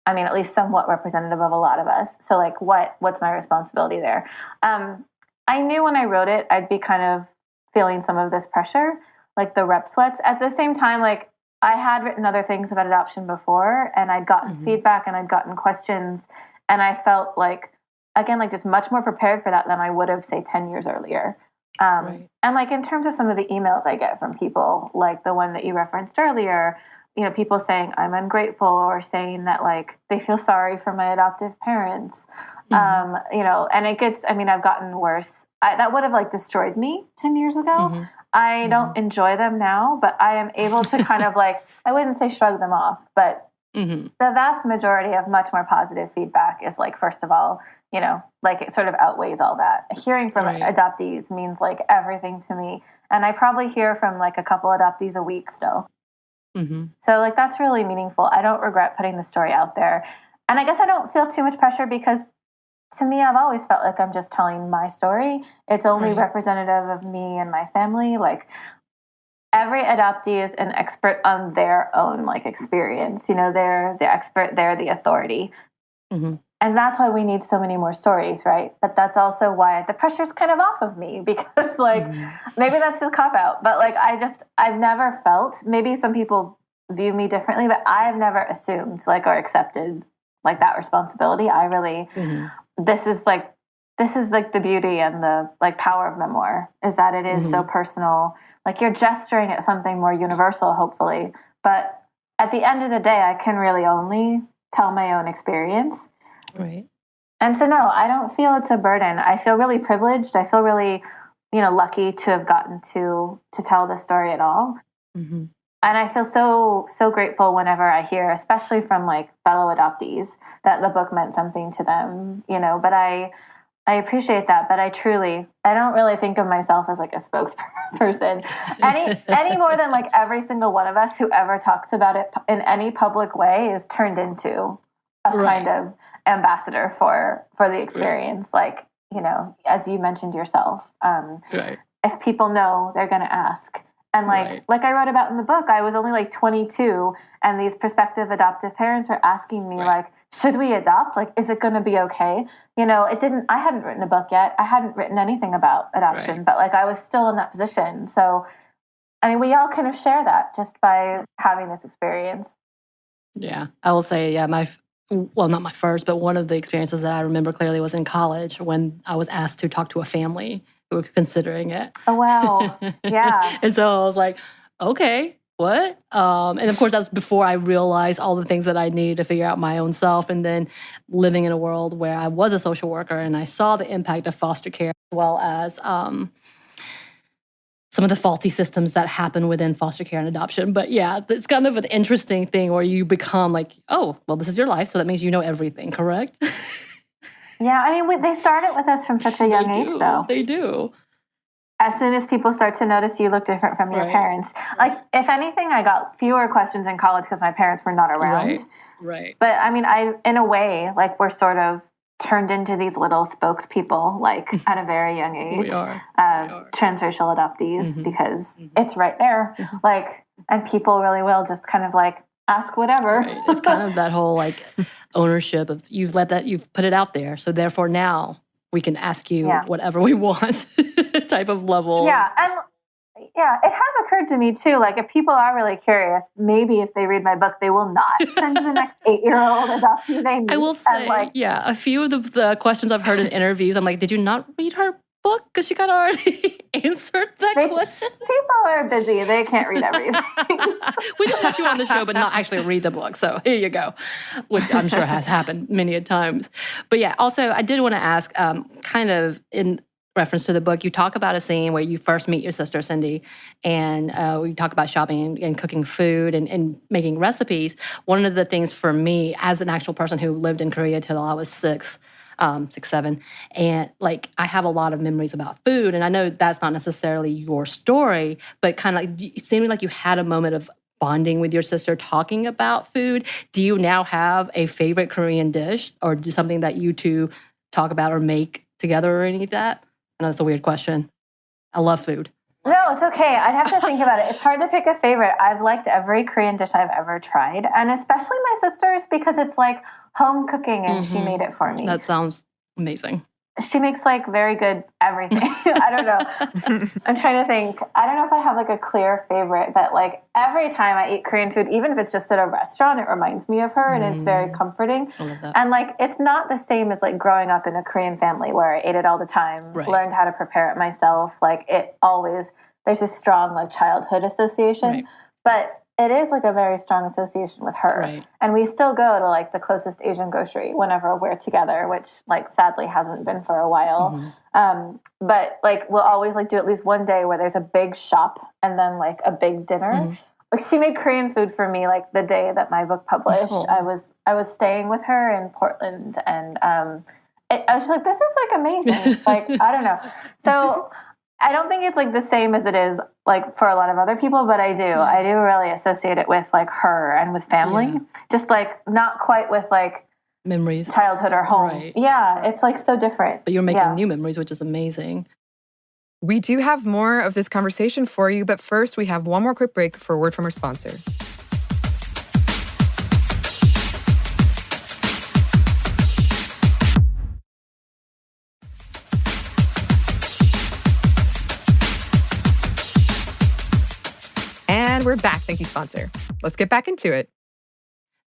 I mean, at least somewhat representative of a lot of us. So like what's my responsibility there? I knew when I wrote it, I'd be kind of feeling some of this pressure, like the rep sweats. At the same time, like I had written other things about adoption before, and I'd gotten feedback and I'd gotten questions, and I felt like, again, like just much more prepared for that than I would have, say, 10 years earlier. And like in terms of some of the emails I get from people, like the one that you referenced earlier, you know, people saying I'm ungrateful or saying that like they feel sorry for my adoptive parents, you know, and it gets, I mean, I've gotten worse. That would have like destroyed me 10 years ago. I don't enjoy them now, but I am able to kind of like, I wouldn't say shrug them off, but the vast majority of much more positive feedback is like, first of all, you know, like it sort of outweighs all that. Hearing from adoptees means like everything to me. And I probably hear from like a couple adoptees a week still. So like that's really meaningful. I don't regret putting the story out there. And I guess I don't feel too much pressure because to me, I've always felt like I'm just telling my story. It's only representative of me and my family. Like every adoptee is an expert on their own like experience. You know, they're the expert, they're the authority. And that's why we need so many more stories, right? But that's also why the pressure's kind of off of me because like maybe that's a cop out, but like I've never felt, maybe some people view me differently, but I've never assumed like or accepted like that responsibility. I really, this is like the beauty and the like power of memoir is that it is so personal. Like you're gesturing at something more universal, hopefully. But at the end of the day, I can really only tell my own experience. And so, no, I don't feel it's a burden. I feel really privileged. I feel really, you know, lucky to have gotten to tell the story at all. And I feel so grateful whenever I hear, especially from like fellow adoptees, that the book meant something to them, you know, but I appreciate that. But I don't really think of myself as like a spokesperson any more than like every single one of us who ever talks about it in any public way is turned into a kind of ambassador for the experience. Like, you know, as you mentioned yourself, if people know, they're going to ask. And like I wrote about in the book, I was only like 22 and these prospective adoptive parents are asking me like, should we adopt? Like, is it going to be okay? You know, I hadn't written a book yet. I hadn't written anything about adoption, but like I was still in that position. So, I mean, we all kind of share that just by having this experience. Yeah, I will say, well, not my first, but one of the experiences that I remember clearly was in college when I was asked to talk to a family who were considering it. Oh, wow. Yeah. And so I was like, okay, what? And of course, that's before I realized all the things that I needed to figure out my own self. And then living in a world where I was a social worker and I saw the impact of foster care as well as some of the faulty systems that happen within foster care and adoption. But yeah, it's kind of an interesting thing where you become like, oh, well, this is your life, so that means you know everything, correct? Yeah, I mean, they start it with us from such a young age, though. They do. As soon as people start to notice you look different from your parents. Like, if anything, I got fewer questions in college because my parents were not around. But I mean, in a way, like, we're sort of turned into these little spokespeople, like at a very young age. We are. Transracial adoptees, because it's right there. Like, and people really will just kind of like ask whatever. It's kind of that whole like ownership of you've put it out there. So therefore now we can ask you whatever we want type of level. Yeah. And yeah, it has occurred to me too, like if people are really curious, maybe if they read my book, they will not send to the next 8-year-old adoptee they meet. I will say, a few of the questions I've heard in interviews, I'm like, did you not read her book? Because she kind of already answered that question. People are busy. They can't read everything. We just want you on the show, but not actually read the book. So here you go, which I'm sure has happened many a times. But yeah, also, I did want to ask, kind of in reference to the book, you talk about a scene where you first meet your sister, Cindy, and we talk about shopping and cooking food and making recipes. One of the things for me, as an actual person who lived in Korea till I was 6, 7, and like I have a lot of memories about food, and I know that's not necessarily your story, but kind of like it seemed like you had a moment of bonding with your sister talking about food. Do you now have a favorite Korean dish or do something that you two talk about or make together or any of that? I know that's a weird question. I love food. No, it's okay. I'd have to think about it. It's hard to pick a favorite. I've liked every Korean dish I've ever tried, and especially my sister's because it's like home cooking and she made it for me. That sounds amazing. She makes like very good everything. I don't know. I'm trying to think. I don't know if I have like a clear favorite, but like every time I eat Korean food, even if it's just at a restaurant, it reminds me of her and it's very comforting. I love that. And like it's not the same as like growing up in a Korean family where I ate it all the time, learned how to prepare it myself. Like it always, there's this strong like childhood association. But it is like a very strong association with her. And we still go to like the closest Asian grocery whenever we're together, which like sadly hasn't been for a while. But like we'll always like do at least one day where there's a big shop and then like a big dinner. Like she made Korean food for me like the day that my book published. I was staying with her in Portland and I was just like, this is like amazing. Like I don't know. So I don't think it's like the same as it is like for a lot of other people, but I do really associate it with like her and with family. Just like not quite with like memories, childhood or home. Yeah, it's like so different. But you're making new memories, which is amazing. We do have more of this conversation for you, but first we have one more quick break for a word from our sponsor. And we're back. Thank you, sponsor. Let's get back into it.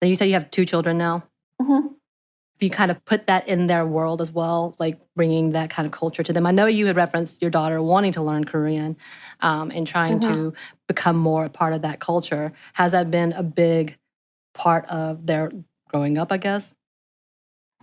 Now you said you have 2 children now. If you kind of put that in their world as well, like bringing that kind of culture to them. I know you had referenced your daughter wanting to learn Korean and trying to become more a part of that culture. Has that been a big part of their growing up, I guess?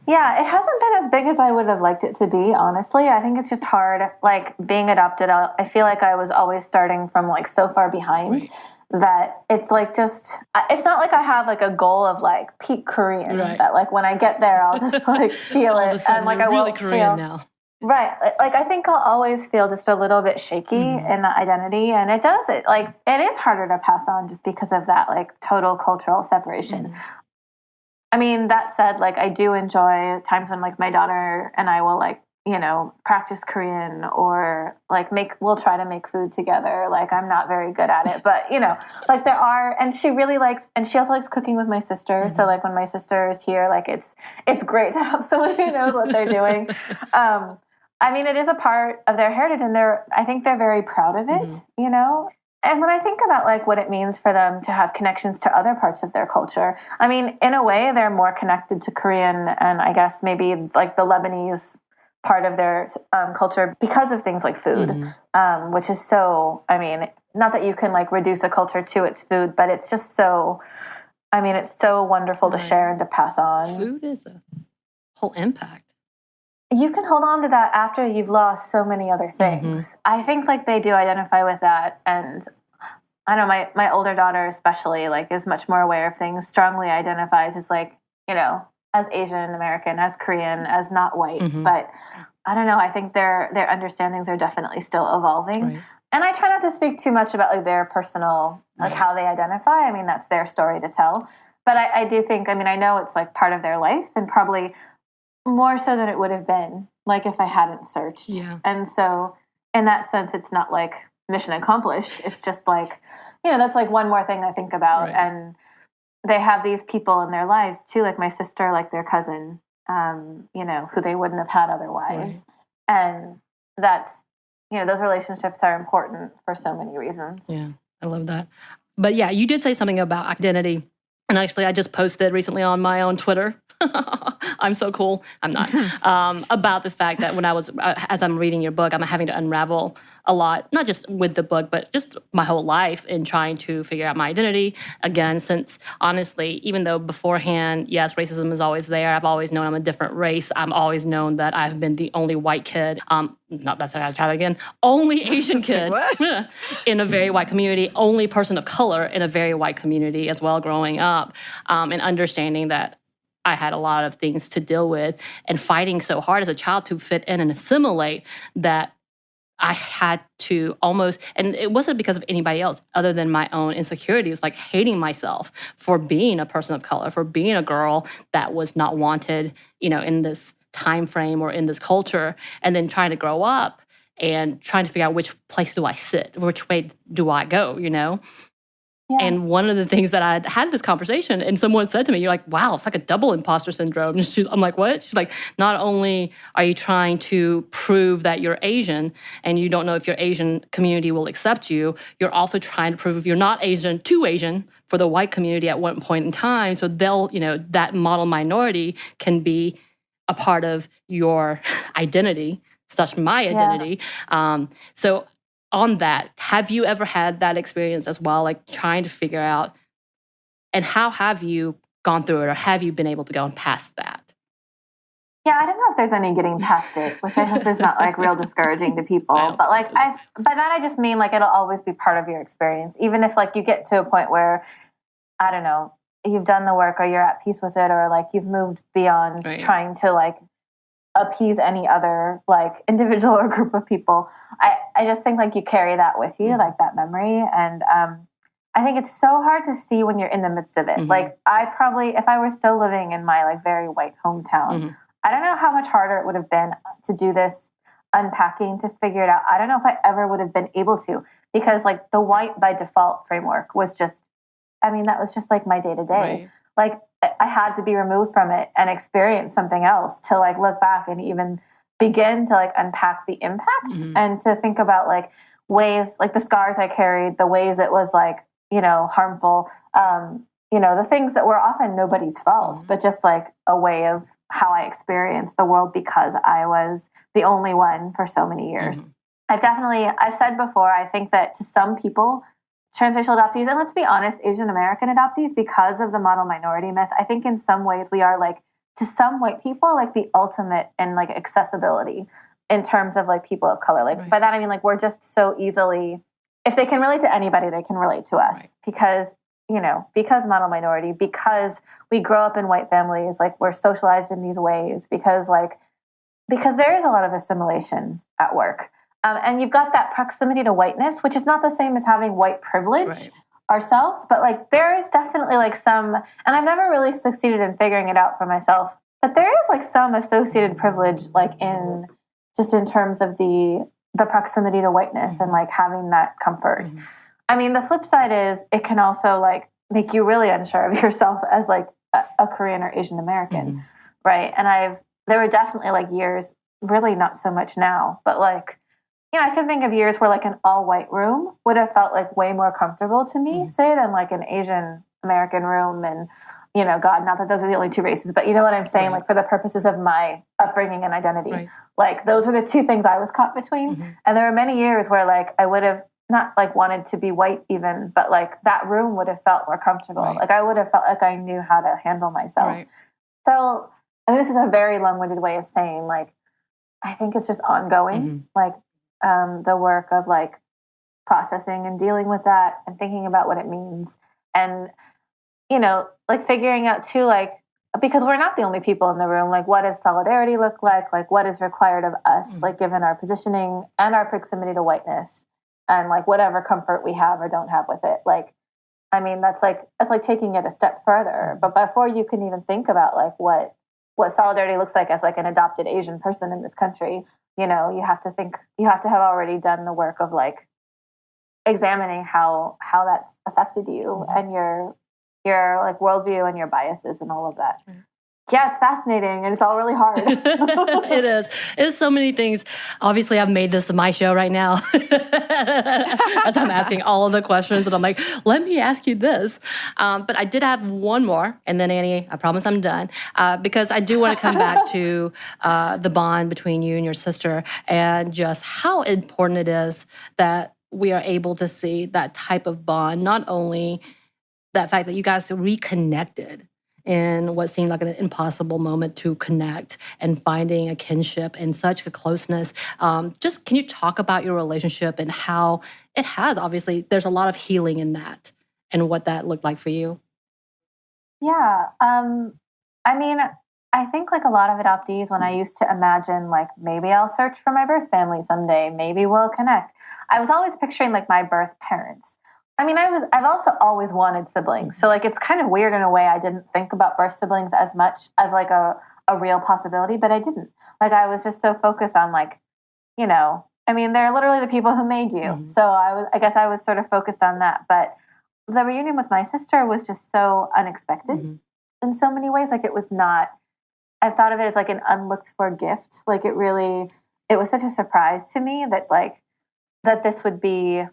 Yeah, it hasn't been as big as I would have liked it to be, honestly. I think it's just hard, like being adopted. I feel like I was always starting from like so far behind that it's like just, it's not like I have like a goal of like peak Korean that like when I get there, I'll just like feel it. And like I really won't Korean feel, now. Right. Like I think I'll always feel just a little bit shaky in that identity. And it is harder to pass on just because of that like total cultural separation. I mean, that said, like I do enjoy times when like my daughter and I will like, you know, practice Korean or like we'll try to make food together. Like I'm not very good at it, but you know, like there are, and she really likes, and she also likes cooking with my sister. So like when my sister is here, like it's great to have someone who knows what they're doing. I mean, it is a part of their heritage and I think they're very proud of it, you know? And when I think about like what it means for them to have connections to other parts of their culture, I mean, in a way, they're more connected to Korean and I guess maybe like the Lebanese part of their culture because of things like food, which is so, I mean, not that you can like reduce a culture to its food, but it's just so, I mean, it's so wonderful to share and to pass on. Food is a whole impact. You can hold on to that after you've lost so many other things. I think like they do identify with that. And I don't know, my older daughter especially like is much more aware of things, strongly identifies as like, you know, as Asian American, as Korean, as not white. But I don't know, I think their understandings are definitely still evolving. And I try not to speak too much about like their personal, like how they identify. I mean, that's their story to tell. But I do think, I mean, I know it's like part of their life and probably more so than it would have been, like if I hadn't searched. And so in that sense, it's not like mission accomplished. It's just like, you know, that's like one more thing I think about. And they have these people in their lives too, like my sister, like their cousin, you know, who they wouldn't have had otherwise. And that's, you know, those relationships are important for so many reasons. Yeah, I love that. But yeah, you did say something about identity. And actually, I just posted recently on my own Twitter. I'm so cool. I'm not. About the fact that when I was, as I'm reading your book, I'm having to unravel a lot, not just with the book, but just my whole life in trying to figure out my identity. Again, since honestly, even though beforehand, yes, racism is always there. I've always known I'm a different race. I've always known that I've been the only white kid. Not that's I try that again. Only Asian kid in a very white community. Only person of color in a very white community as well growing up. And understanding that I had a lot of things to deal with and fighting so hard as a child to fit in and assimilate that I had to almost, and it wasn't because of anybody else other than my own insecurity. It was like hating myself for being a person of color, for being a girl that was not wanted, you know, in this time frame or in this culture, and then trying to grow up and trying to figure out which place do I sit, which way do I go, Yeah. And one of the things that I had this conversation, and someone said to me, you're like, wow, it's like a double imposter syndrome. And I'm like, what? She's like, not only are you trying to prove that you're Asian and you don't know if your Asian community will accept you, you're also trying to prove you're not Asian to Asian for the white community at one point in time. So they'll, that model minority can be a part of your identity, such my identity. So on that, have you ever had that experience as well, like trying to figure out, and how have you gone through it, or have you been able to go past that? Yeah, I don't know if there's any getting past it, which I hope is not like real discouraging to people. But like by that I just mean like it'll always be part of your experience, even if like you get to a point where, I don't know, you've done the work or you're at peace with it, or like you've moved beyond trying to like appease any other like individual or group of people. I just think like you carry that with you, like that memory. And I think it's so hard to see when you're in the midst of it. Like I probably, if I were still living in my like very white hometown, I don't know how much harder it would have been to do this unpacking, to figure it out. I don't know if I ever would have been able to, because like the white by default framework was just, I mean, that was just like my day to day. Like I had to be removed from it and experience something else to like look back and even begin to like unpack the impact and to think about like ways, like the scars I carried, the ways it was like, harmful, the things that were often nobody's fault, but just like a way of how I experienced the world because I was the only one for so many years. I've said before, I think that to some people, transracial adoptees, and let's be honest, Asian American adoptees, because of the model minority myth, I think in some ways we are like, to some white people, like the ultimate in like accessibility in terms of like people of color. Like by that I mean like we're just so easily, if they can relate to anybody, they can relate to us because model minority, because we grow up in white families, like we're socialized in these ways, because there is a lot of assimilation at work. And you've got that proximity to whiteness, which is not the same as having white privilege ourselves, but like there is definitely like some, and I've never really succeeded in figuring it out for myself, but there is like some associated privilege, like in terms of the proximity to whiteness and like having that comfort. I mean, the flip side is it can also like make you really unsure of yourself as like a Korean or Asian American, right? And there were definitely like years, really not so much now, but like, I can think of years where like an all-white room would have felt like way more comfortable to me, say, than like an Asian American room. And, God, not that those are the only two races, but you know what I'm saying? Like for the purposes of my upbringing and identity, like those were the two things I was caught between. And there were many years where like I would have not like wanted to be white even, but like that room would have felt more comfortable. Like I would have felt like I knew how to handle myself. So, and this is a very long-winded way of saying like, I think it's just ongoing. Like, the work of like processing and dealing with that and thinking about what it means. And, like figuring out too, like, because we're not the only people in the room, like what does solidarity look like? Like what is required of us, like given our positioning and our proximity to whiteness and like whatever comfort we have or don't have with it. Like, I mean, that's like taking it a step further. But before you can even think about like what solidarity looks like as like an adopted Asian person in this country, you have to have already done the work of like examining how that's affected you and your like worldview and your biases and all of that. Yeah, it's fascinating and it's all really hard. It is. It's so many things. Obviously, I've made this my show right now. As I'm asking all of the questions, and I'm like, let me ask you this. But I did have one more, and then Anney, I promise I'm done, because I do want to come back to the bond between you and your sister, and just how important it is that we are able to see that type of bond. Not only that fact that you guys reconnected in what seemed like an impossible moment to connect and finding a kinship and such a closeness. Just can you talk about your relationship and how it has, obviously, there's a lot of healing in that and what that looked like for you? Yeah. I mean, I think like a lot of adoptees, when I used to imagine like maybe I'll search for my birth family someday, maybe we'll connect, I was always picturing like my birth parents. I mean, I've also always wanted siblings. So like, it's kind of weird in a way. I didn't think about birth siblings as much as like a real possibility, but I didn't. Like, I was just so focused on like, I mean, they're literally the people who made you. So I guess I was sort of focused on that. But the reunion with my sister was just so unexpected in so many ways. Like, it was not, I thought of it as like an unlooked for gift. Like, it was such a surprise to me that that this would be,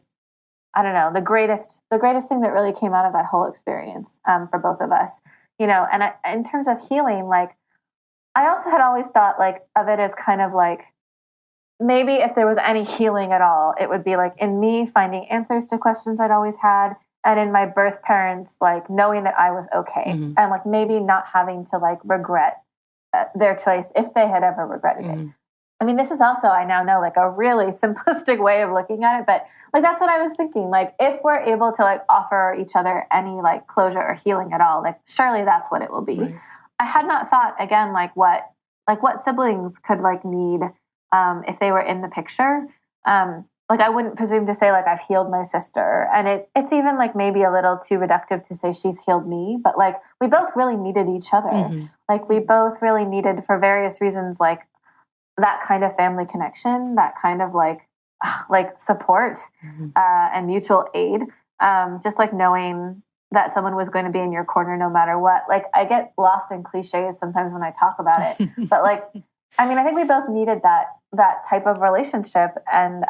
I don't know, the greatest thing that really came out of that whole experience for both of us, you know. And in terms of healing, like, I also had always thought like of it as kind of like, maybe if there was any healing at all, it would be like in me finding answers to questions I'd always had, and in my birth parents, like knowing that I was okay, and like maybe not having to like regret their choice if they had ever regretted it. I mean, this is also, I now know, like a really simplistic way of looking at it, but like that's what I was thinking. Like, if we're able to like offer each other any like closure or healing at all, like surely that's what it will be. Right. I had not thought again like what siblings could like need if they were in the picture. Like, I wouldn't presume to say like I've healed my sister, and it's even like maybe a little too reductive to say she's healed me, but like we both really needed each other. Like, we both really needed, for various reasons, like that kind of family connection, that kind of like support and mutual aid. Just like knowing that someone was going to be in your corner no matter what. Like, I get lost in cliches sometimes when I talk about it, but like, I mean, I think we both needed that type of relationship, and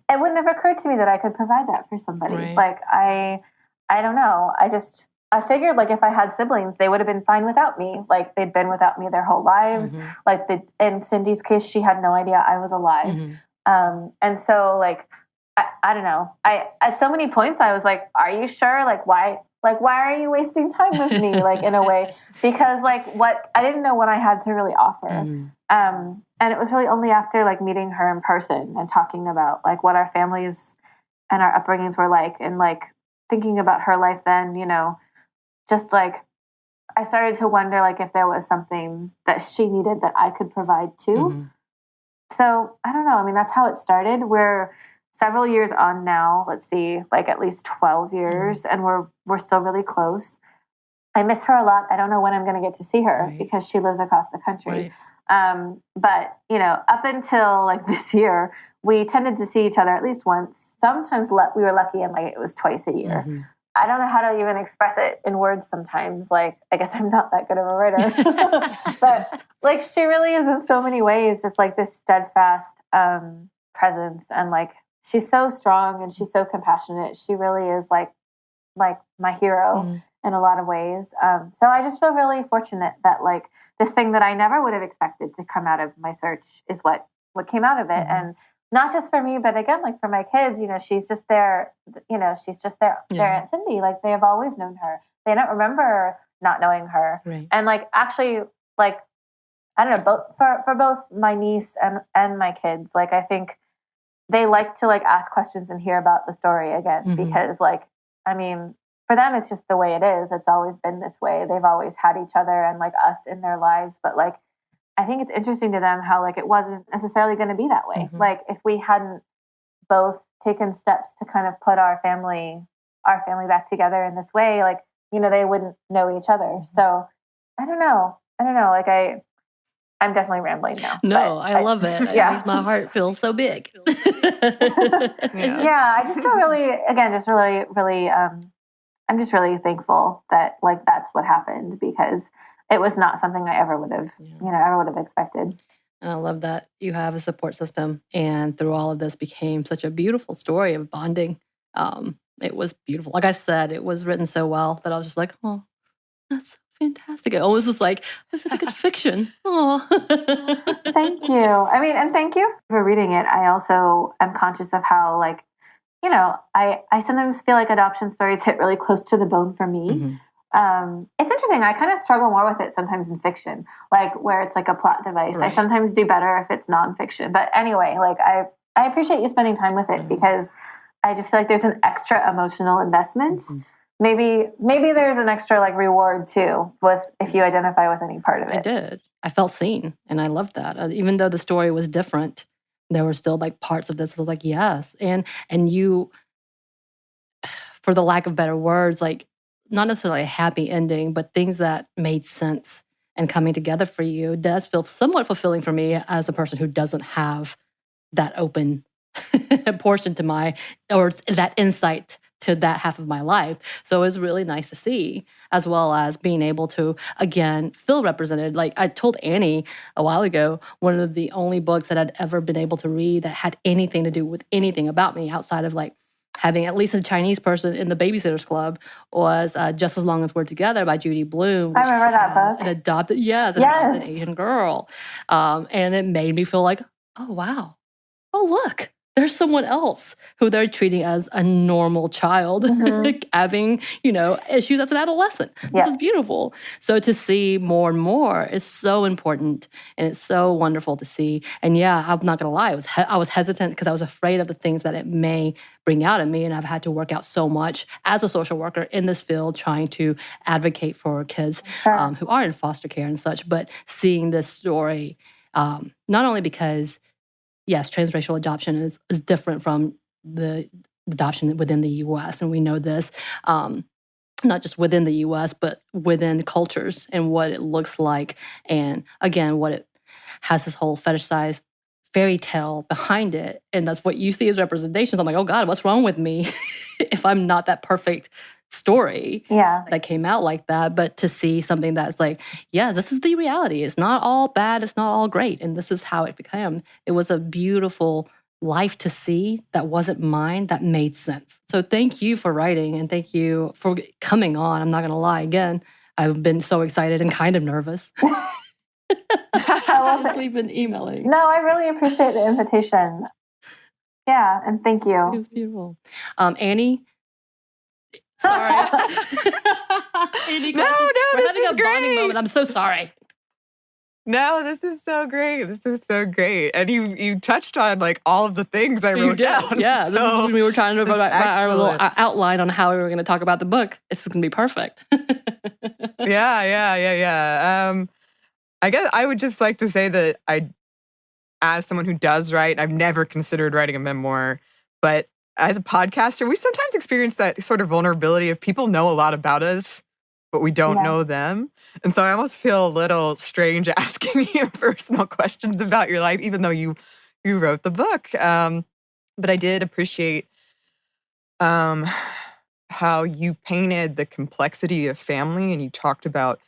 it wouldn't have occurred to me that I could provide that for somebody. Right. Like, I don't know. I figured like if I had siblings, they would have been fine without me. Like, they'd been without me their whole lives. Like, in Cindy's case, she had no idea I was alive. And so like, I don't know. At so many points I was like, are you sure? Like, why are you wasting time with me? Like, in a way, because like I didn't know what I had to really offer. And it was really only after like meeting her in person and talking about like what our families and our upbringings were like, and like thinking about her life then, you know, just like I started to wonder like if there was something that she needed that I could provide too. So I don't know. I mean, that's how it started. We're several years on now. Let's see, like at least 12 years, and we're still really close. I miss her a lot. I don't know when I'm going to get to see her because she lives across the country. But you know, up until like this year, we tended to see each other at least once. Sometimes we were lucky, and like it was twice a year. I don't know how to even express it in words sometimes. Like, I guess I'm not that good of a writer. But like, she really is in so many ways just like this steadfast presence, and like she's so strong and she's so compassionate. She really is like my hero in a lot of ways. So I just feel really fortunate that like this thing that I never would have expected to come out of my search is what came out of it. And not just for me, but again, like for my kids, you know, she's just their Aunt Cindy. Like, they have always known her. They don't remember not knowing her. And like, actually, like, I don't know, both for both my niece and my kids, like, I think they like to like ask questions and hear about the story again, because like, I mean, for them, it's just the way it is. It's always been this way. They've always had each other and like us in their lives. But like, I think it's interesting to them how like it wasn't necessarily going to be that way. Like, if we hadn't both taken steps to kind of put our family back together in this way, like, you know, they wouldn't know each other. So I don't know. Like, I'm definitely rambling now. No, I love it. It makes my heart feel so big. I just feel really, again, just really, really, I'm just really thankful that like that's what happened, because it was not something I ever would have, ever would have expected. And I love that you have a support system, and through all of this became such a beautiful story of bonding. It was beautiful. Like I said, it was written so well that I was just like, oh, that's fantastic. It almost was like, it's such a good fiction. Oh. Thank you. I mean, and thank you for reading it. I also am conscious of how, like, you know, I sometimes feel like adoption stories hit really close to the bone for me. It's interesting. I kind of struggle more with it sometimes in fiction, like where it's like a plot device. I sometimes do better if it's nonfiction. But anyway, like I appreciate you spending time with it, because I just feel like there's an extra emotional investment. Maybe there's an extra like reward too with if you identify with any part of it. I did. I felt seen, and I loved that. Even though the story was different, there were still like parts of this that was like, yes. And you, for the lack of better words, like not necessarily a happy ending, but things that made sense and coming together for you does feel somewhat fulfilling for me as a person who doesn't have that open portion or that insight to that half of my life. So it was really nice to see, as well as being able to, again, feel represented. Like I told Anney a while ago, one of the only books that I'd ever been able to read that had anything to do with anything about me outside of like having at least a Chinese person in the Babysitters Club was Just as Long as We're Together by Judy Blume. I remember that book. An adopted Asian girl. And it made me feel like, oh, wow. Oh, look. There's someone else who they're treating as a normal child, having, issues as an adolescent. This is beautiful. So to see more and more is so important, and it's so wonderful to see. And yeah, I'm not going to lie, I was hesitant because I was afraid of the things that it may bring out in me, and I've had to work out so much as a social worker in this field trying to advocate for kids who are in foster care and such, but seeing this story, not only because yes, transracial adoption is different from the adoption within the U.S., and we know this, not just within the U.S., but within cultures and what it looks like, and again, what it has this whole fetishized fairy tale behind it, and that's what you see as representations. I'm like, oh God, what's wrong with me if I'm not that perfect story that came out like that? But to see something that's like, yeah, this is the reality. It's not all bad. It's not all great. And this is how it became. It was a beautiful life to see that wasn't mine, that made sense. So thank you for writing, and thank you for coming on. I'm not going to lie. Again, I've been so excited and kind of nervous. Since we've been emailing. No, I really appreciate the invitation. Yeah, and thank you. It was beautiful. Anney, sorry. Anney, no, we're this having is a great. bonding moment. I'm so sorry. No, this is so great. This is so great. And you touched on like all of the things I wrote down. Yeah, so this is when we were trying to write our little outline on how we were going to talk about the book. This is going to be perfect. Yeah. I guess I would just like to say that as someone who does write, I've never considered writing a memoir, but as a podcaster, we sometimes experience that sort of vulnerability of people know a lot about us, but we don't know them. And so I almost feel a little strange asking you personal questions about your life, even though you wrote the book. But I did appreciate how you painted the complexity of family, and you talked about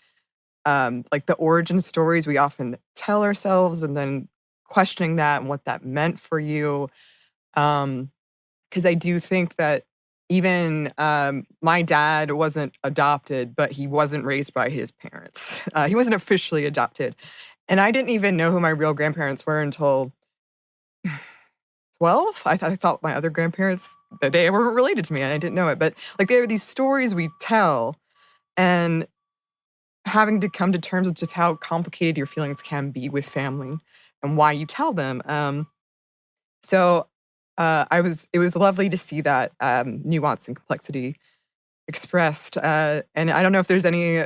like the origin stories we often tell ourselves, and then questioning that and what that meant for you. Because I do think that even my dad wasn't adopted, but he wasn't raised by his parents. He wasn't officially adopted. And I didn't even know who my real grandparents were until 12. I thought my other grandparents, they weren't related to me, and I didn't know it. But like there are these stories we tell, and having to come to terms with just how complicated your feelings can be with family and why you tell them. So it was lovely to see that nuance and complexity expressed. And I don't know if there's any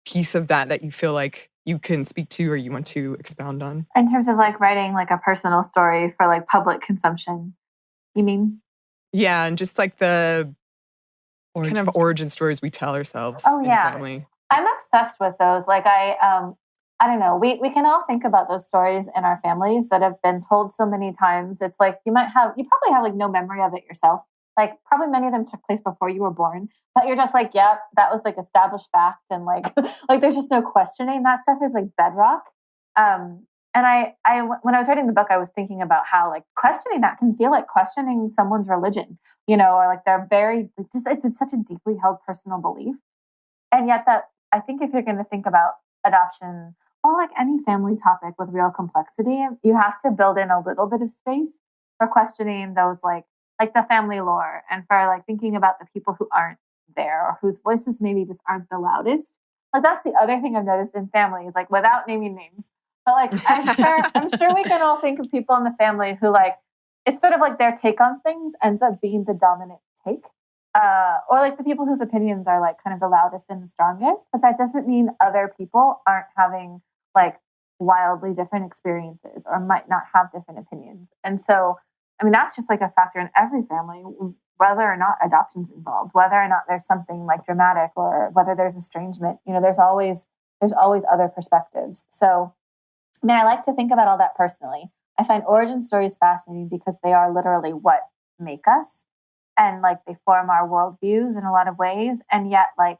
piece of that you feel like you can speak to or you want to expound on. In terms of like writing like a personal story for like public consumption, you mean? Yeah, and just like the kind of origin stories we tell ourselves in family. I'm obsessed with those. Like I don't know. We can all think about those stories in our families that have been told so many times. It's like you probably have like no memory of it yourself. Like probably many of them took place before you were born, but you're just like, yeah, that was like established fact, and like like there's just no questioning. That stuff is like bedrock. And I when I was writing the book, I was thinking about how like questioning that can feel like questioning someone's religion, or like they're very it's such a deeply held personal belief. And yet that I think if you're going to think about adoption or like any family topic with real complexity, you have to build in a little bit of space for questioning those like the family lore, and for like thinking about the people who aren't there or whose voices maybe just aren't the loudest. Like that's the other thing I've noticed in families, like without naming names. But like I'm sure we can all think of people in the family who like it's sort of like their take on things ends up being the dominant take. Or like the people whose opinions are like kind of the loudest and the strongest, but that doesn't mean other people aren't having like wildly different experiences or might not have different opinions. And so, I mean, that's just like a factor in every family, whether or not adoption's involved, whether or not there's something like dramatic or whether there's estrangement, there's always other perspectives. So, I mean, I like to think about all that personally. I find origin stories fascinating because they are literally what make us, and like they form our worldviews in a lot of ways. And yet, like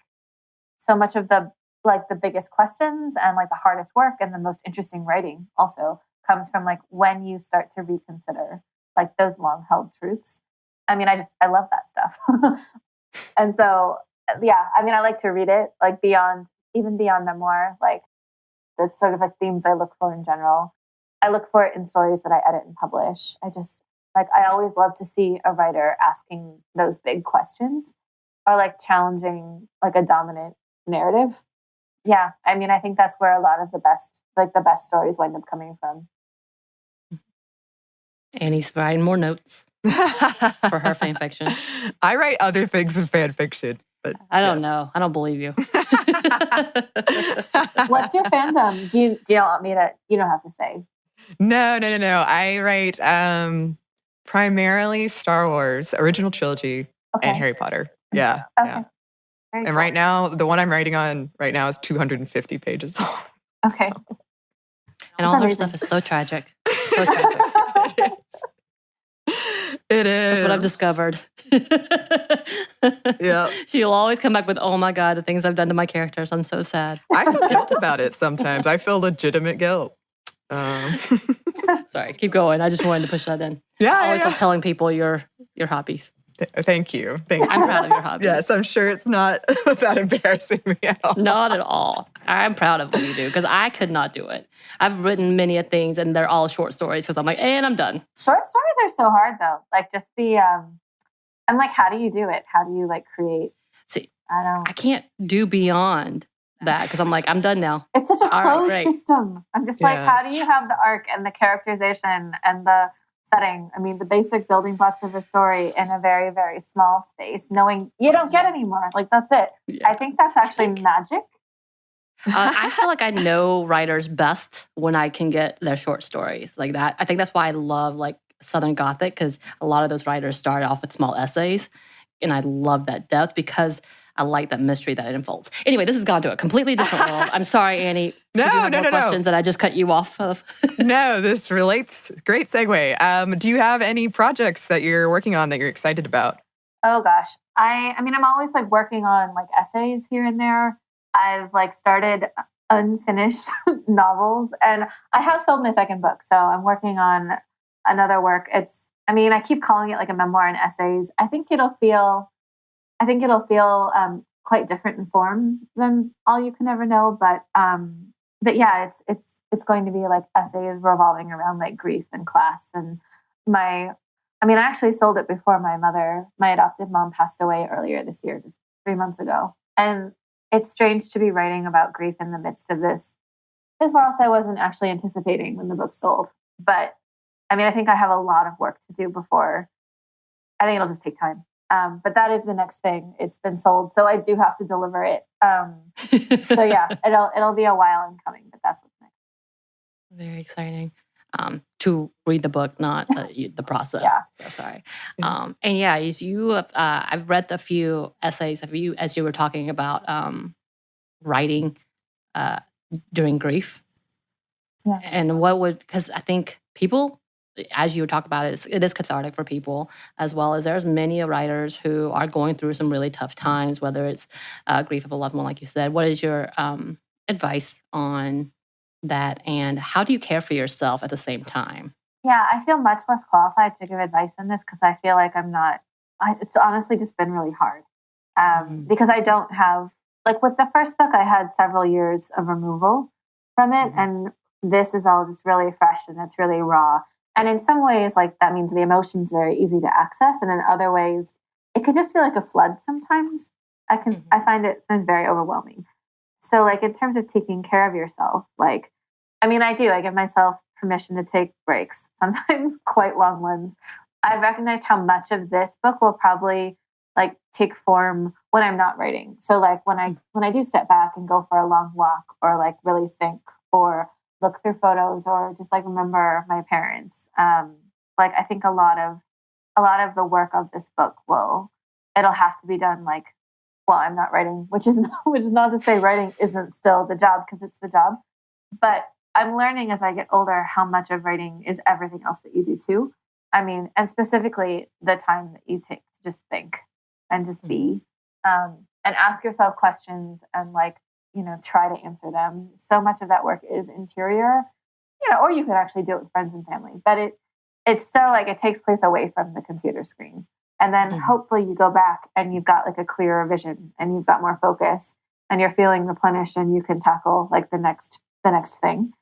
so much of the biggest questions and like the hardest work and the most interesting writing also comes from like when you start to reconsider like those long held truths. I mean, I love that stuff. And so, yeah, I mean, I like to read it like even beyond memoir, like the sort of like themes I look for in general. I look for it in stories that I edit and publish. I always love to see a writer asking those big questions or like challenging like a dominant narrative. Yeah, I mean, I think that's where a lot of the best stories wind up coming from. Anney's writing more notes for her fan fiction. I write other things in fan fiction, but I don't know. I don't believe you. What's your fandom? Do you don't want me to? You don't have to say. No. I write primarily Star Wars, original trilogy, and Harry Potter. Yeah. Okay. Yeah. Very And cool. right now, the one I'm writing on right now is 250 pages long. Okay. So. And all her stuff is so tragic. So tragic. It is. That's what I've discovered. Yeah. She'll always come back with, oh my God, the things I've done to my characters. I'm so sad. I feel guilt about it sometimes. I feel legitimate guilt. Sorry, keep going. I just wanted to push that in. Yeah. I always love telling people your hobbies. Thank you. I'm proud of your hobbies. Yes, I'm sure it's not that embarrassing me at all. Not at all. I'm proud of what you do because I could not do it. I've written many of things and they're all short stories because I'm like, and I'm done. Short stories are so hard though. Like just the and like how do you do it? How do you like create? See, I can't do beyond that because I'm like, I'm done now. It's such a closed right, system. I'm just like, how do you have the arc and the characterization and the setting? I mean, the basic building blocks of a story in a very, very small space, knowing you don't get any more. Like, that's it. Yeah. I think that's actually magic. I feel like I know writers best when I can get their short stories like that. I think that's why I love like Southern Gothic because a lot of those writers start off with small essays. And I love that depth because I like that mystery that it unfolds. Anyway, this has gone to a completely different world. I'm sorry, Anney. No, questions that I just cut you off of. No, this relates. Great segue. Do you have any projects that you're working on that you're excited about? Oh gosh. I mean, I'm always like working on like essays here and there. I've like started unfinished novels and I have sold my second book. So I'm working on another work. I keep calling it like a memoir and essays. I think it'll feel quite different in form than All You Can Ever Know. But yeah, it's going to be like essays revolving around like grief and class. And I actually sold it before my adoptive mom passed away earlier this year, just 3 months ago. And it's strange to be writing about grief in the midst of this loss I wasn't actually anticipating when the book sold. But I think I have a lot of work to do before. I think it'll just take time. But that is the next thing. It's been sold, so I do have to deliver it. So yeah, it'll be a while in coming, but that's what's next. Very exciting. To read the book, not the process. Yeah. So sorry. And yeah, I've read a few essays of you as you were talking about writing during grief. Yeah. And because I think people, as you talk about it, it is cathartic for people, as well as there's many writers who are going through some really tough times, whether it's grief of a loved one, like you said. What is your advice on that, and how do you care for yourself at the same time? Yeah, I feel much less qualified to give advice on this because I feel like I'm not. It's honestly just been really hard because I don't have, like with the first book, I had several years of removal from it, and this is all just really fresh and it's really raw. And in some ways, like that means the emotion's very easy to access, and in other ways, it could just feel like a flood sometimes. I find it sometimes very overwhelming. So, like in terms of taking care of yourself, like I give myself permission to take breaks, sometimes quite long ones. I've recognized how much of this book will probably like take form when I'm not writing. So like when I do step back and go for a long walk or like really think or look through photos or just like remember my parents. Like I think a lot of the work of this book it'll have to be done like while I'm not writing, which is not to say writing isn't still the job, because it's the job. But I'm learning as I get older how much of writing is everything else that you do too. I mean, and specifically the time that you take to just think and just be, and ask yourself questions and like, try to answer them. So much of that work is interior, or you can actually do it with friends and family, but it's still like it takes place away from the computer screen. And then hopefully you go back and you've got like a clearer vision and you've got more focus and you're feeling replenished and you can tackle like the next thing.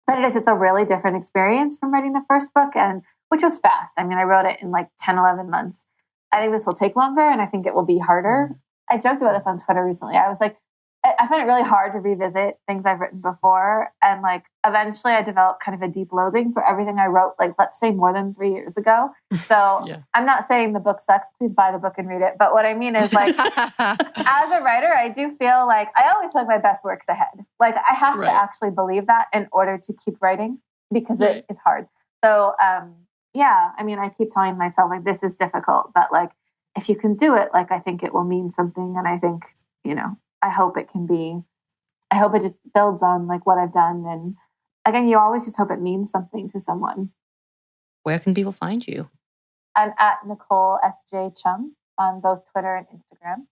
But it's a really different experience from writing the first book, and which was fast. I mean, I wrote it in like 10, 11 months. I think this will take longer and I think it will be harder. I joked about this on Twitter recently. I was like, I find it really hard to revisit things I've written before. And like, eventually I developed kind of a deep loathing for everything I wrote, like, let's say more than 3 years ago. So I'm not saying the book sucks. Please buy the book and read it. But what I mean is like, as a writer, I do feel like, I always feel like my best work's ahead. Like I have to actually believe that in order to keep writing because it is hard. So, I mean, I keep telling myself like, this is difficult, but like, if you can do it, like, I think it will mean something. And I think, I hope it just builds on like what I've done. And again, you always just hope it means something to someone. Where can people find you? I'm at Nicole S.J. Chung on both Twitter and Instagram.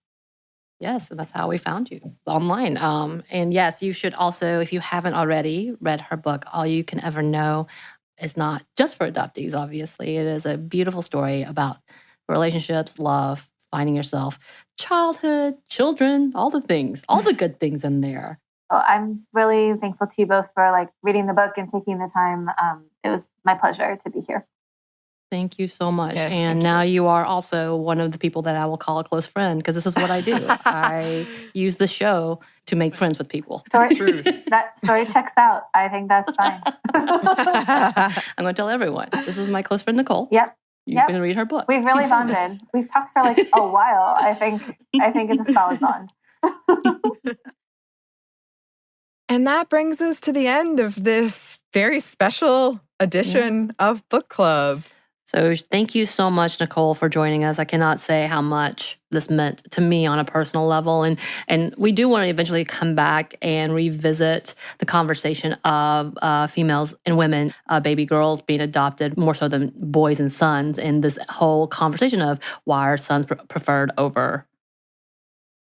Yes, and that's how we found you, online. And yes, you should also, if you haven't already read her book, All You Can Ever Know, is not just for adoptees, obviously. It is a beautiful story about relationships, love, finding yourself, childhood, children, all the things, all the good things in there. Well, I'm really thankful to you both for like reading the book and taking the time. It was my pleasure to be here. Thank you so much. Yes, and now you are also one of the people that I will call a close friend because this is what I do. I use the show to make friends with people. That story checks out. I think that's fine. I'm going to tell everyone. This is my close friend, Nicole. Yep. You can read her book. We've really bonded. We've talked for like a while. I think it's a solid bond. And that brings us to the end of this very special edition of Book Club. So thank you so much, Nicole, for joining us. I cannot say how much this meant to me on a personal level. And we do want to eventually come back and revisit the conversation of females and women, baby girls being adopted more so than boys and sons, and this whole conversation of why are sons preferred over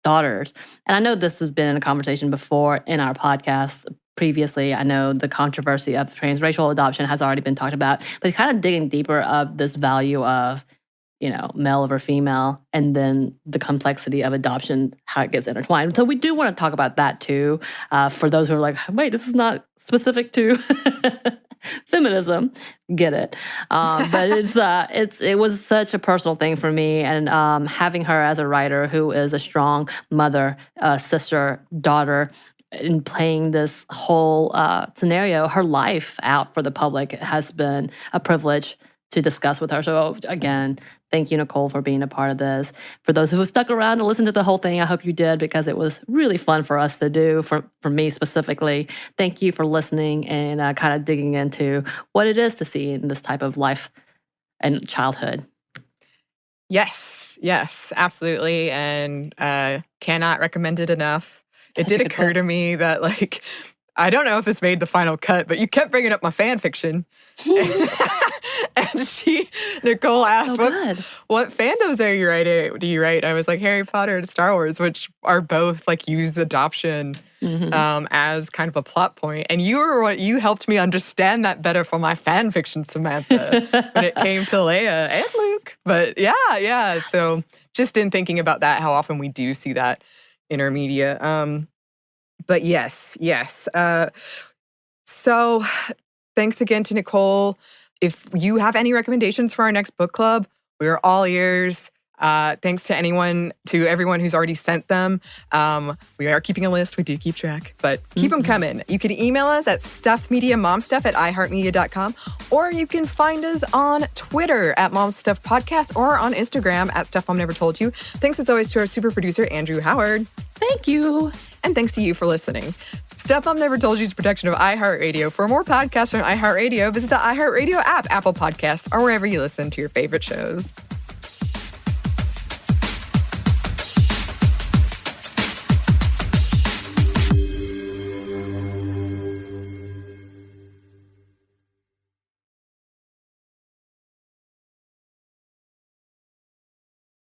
daughters. And I know this has been a conversation before in our podcast. Previously, I know the controversy of transracial adoption has already been talked about, but kind of digging deeper of this value of, male over female, and then the complexity of adoption, how it gets intertwined. So we do want to talk about that too, for those who are like, wait, this is not specific to feminism. Get it. But it was such a personal thing for me, and having her as a writer who is a strong mother, sister, daughter, in playing this whole scenario, her life out for the public has been a privilege to discuss with her. So again, thank you, Nicole, for being a part of this. For those who stuck around to listen to the whole thing, I hope you did, because it was really fun for us to do, for me specifically. Thank you for listening and kind of digging into what it is to see in this type of life and childhood. Yes, absolutely. And cannot recommend it enough. It did occur to me that, like, I don't know if this made the final cut, but you kept bringing up my fan fiction. And Nicole asked, what fandoms do you write? I was like, Harry Potter and Star Wars, which are both like use adoption as kind of a plot point. And you helped me understand that better for my fan fiction, Samantha, when it came to Leia and Luke. But yeah. So just in thinking about that, how often we do see that intermedia. But yes. So thanks again to Nicole. If you have any recommendations for our next book club, we're all ears. Thanks to everyone who's already sent them. We are keeping a list. We do keep track, but keep them coming. You can email us at stuffmediamomstuff@iheartmedia.com, or you can find us on Twitter at momstuffpodcast or on Instagram at stuffmomnevertoldyou. Thanks as always to our super producer, Andrew Howard. Thank you. And thanks to you for listening. Stuff Mom Never Told You is a production of iHeartRadio. For more podcasts from iHeartRadio, visit the iHeartRadio app, Apple Podcasts, or wherever you listen to your favorite shows.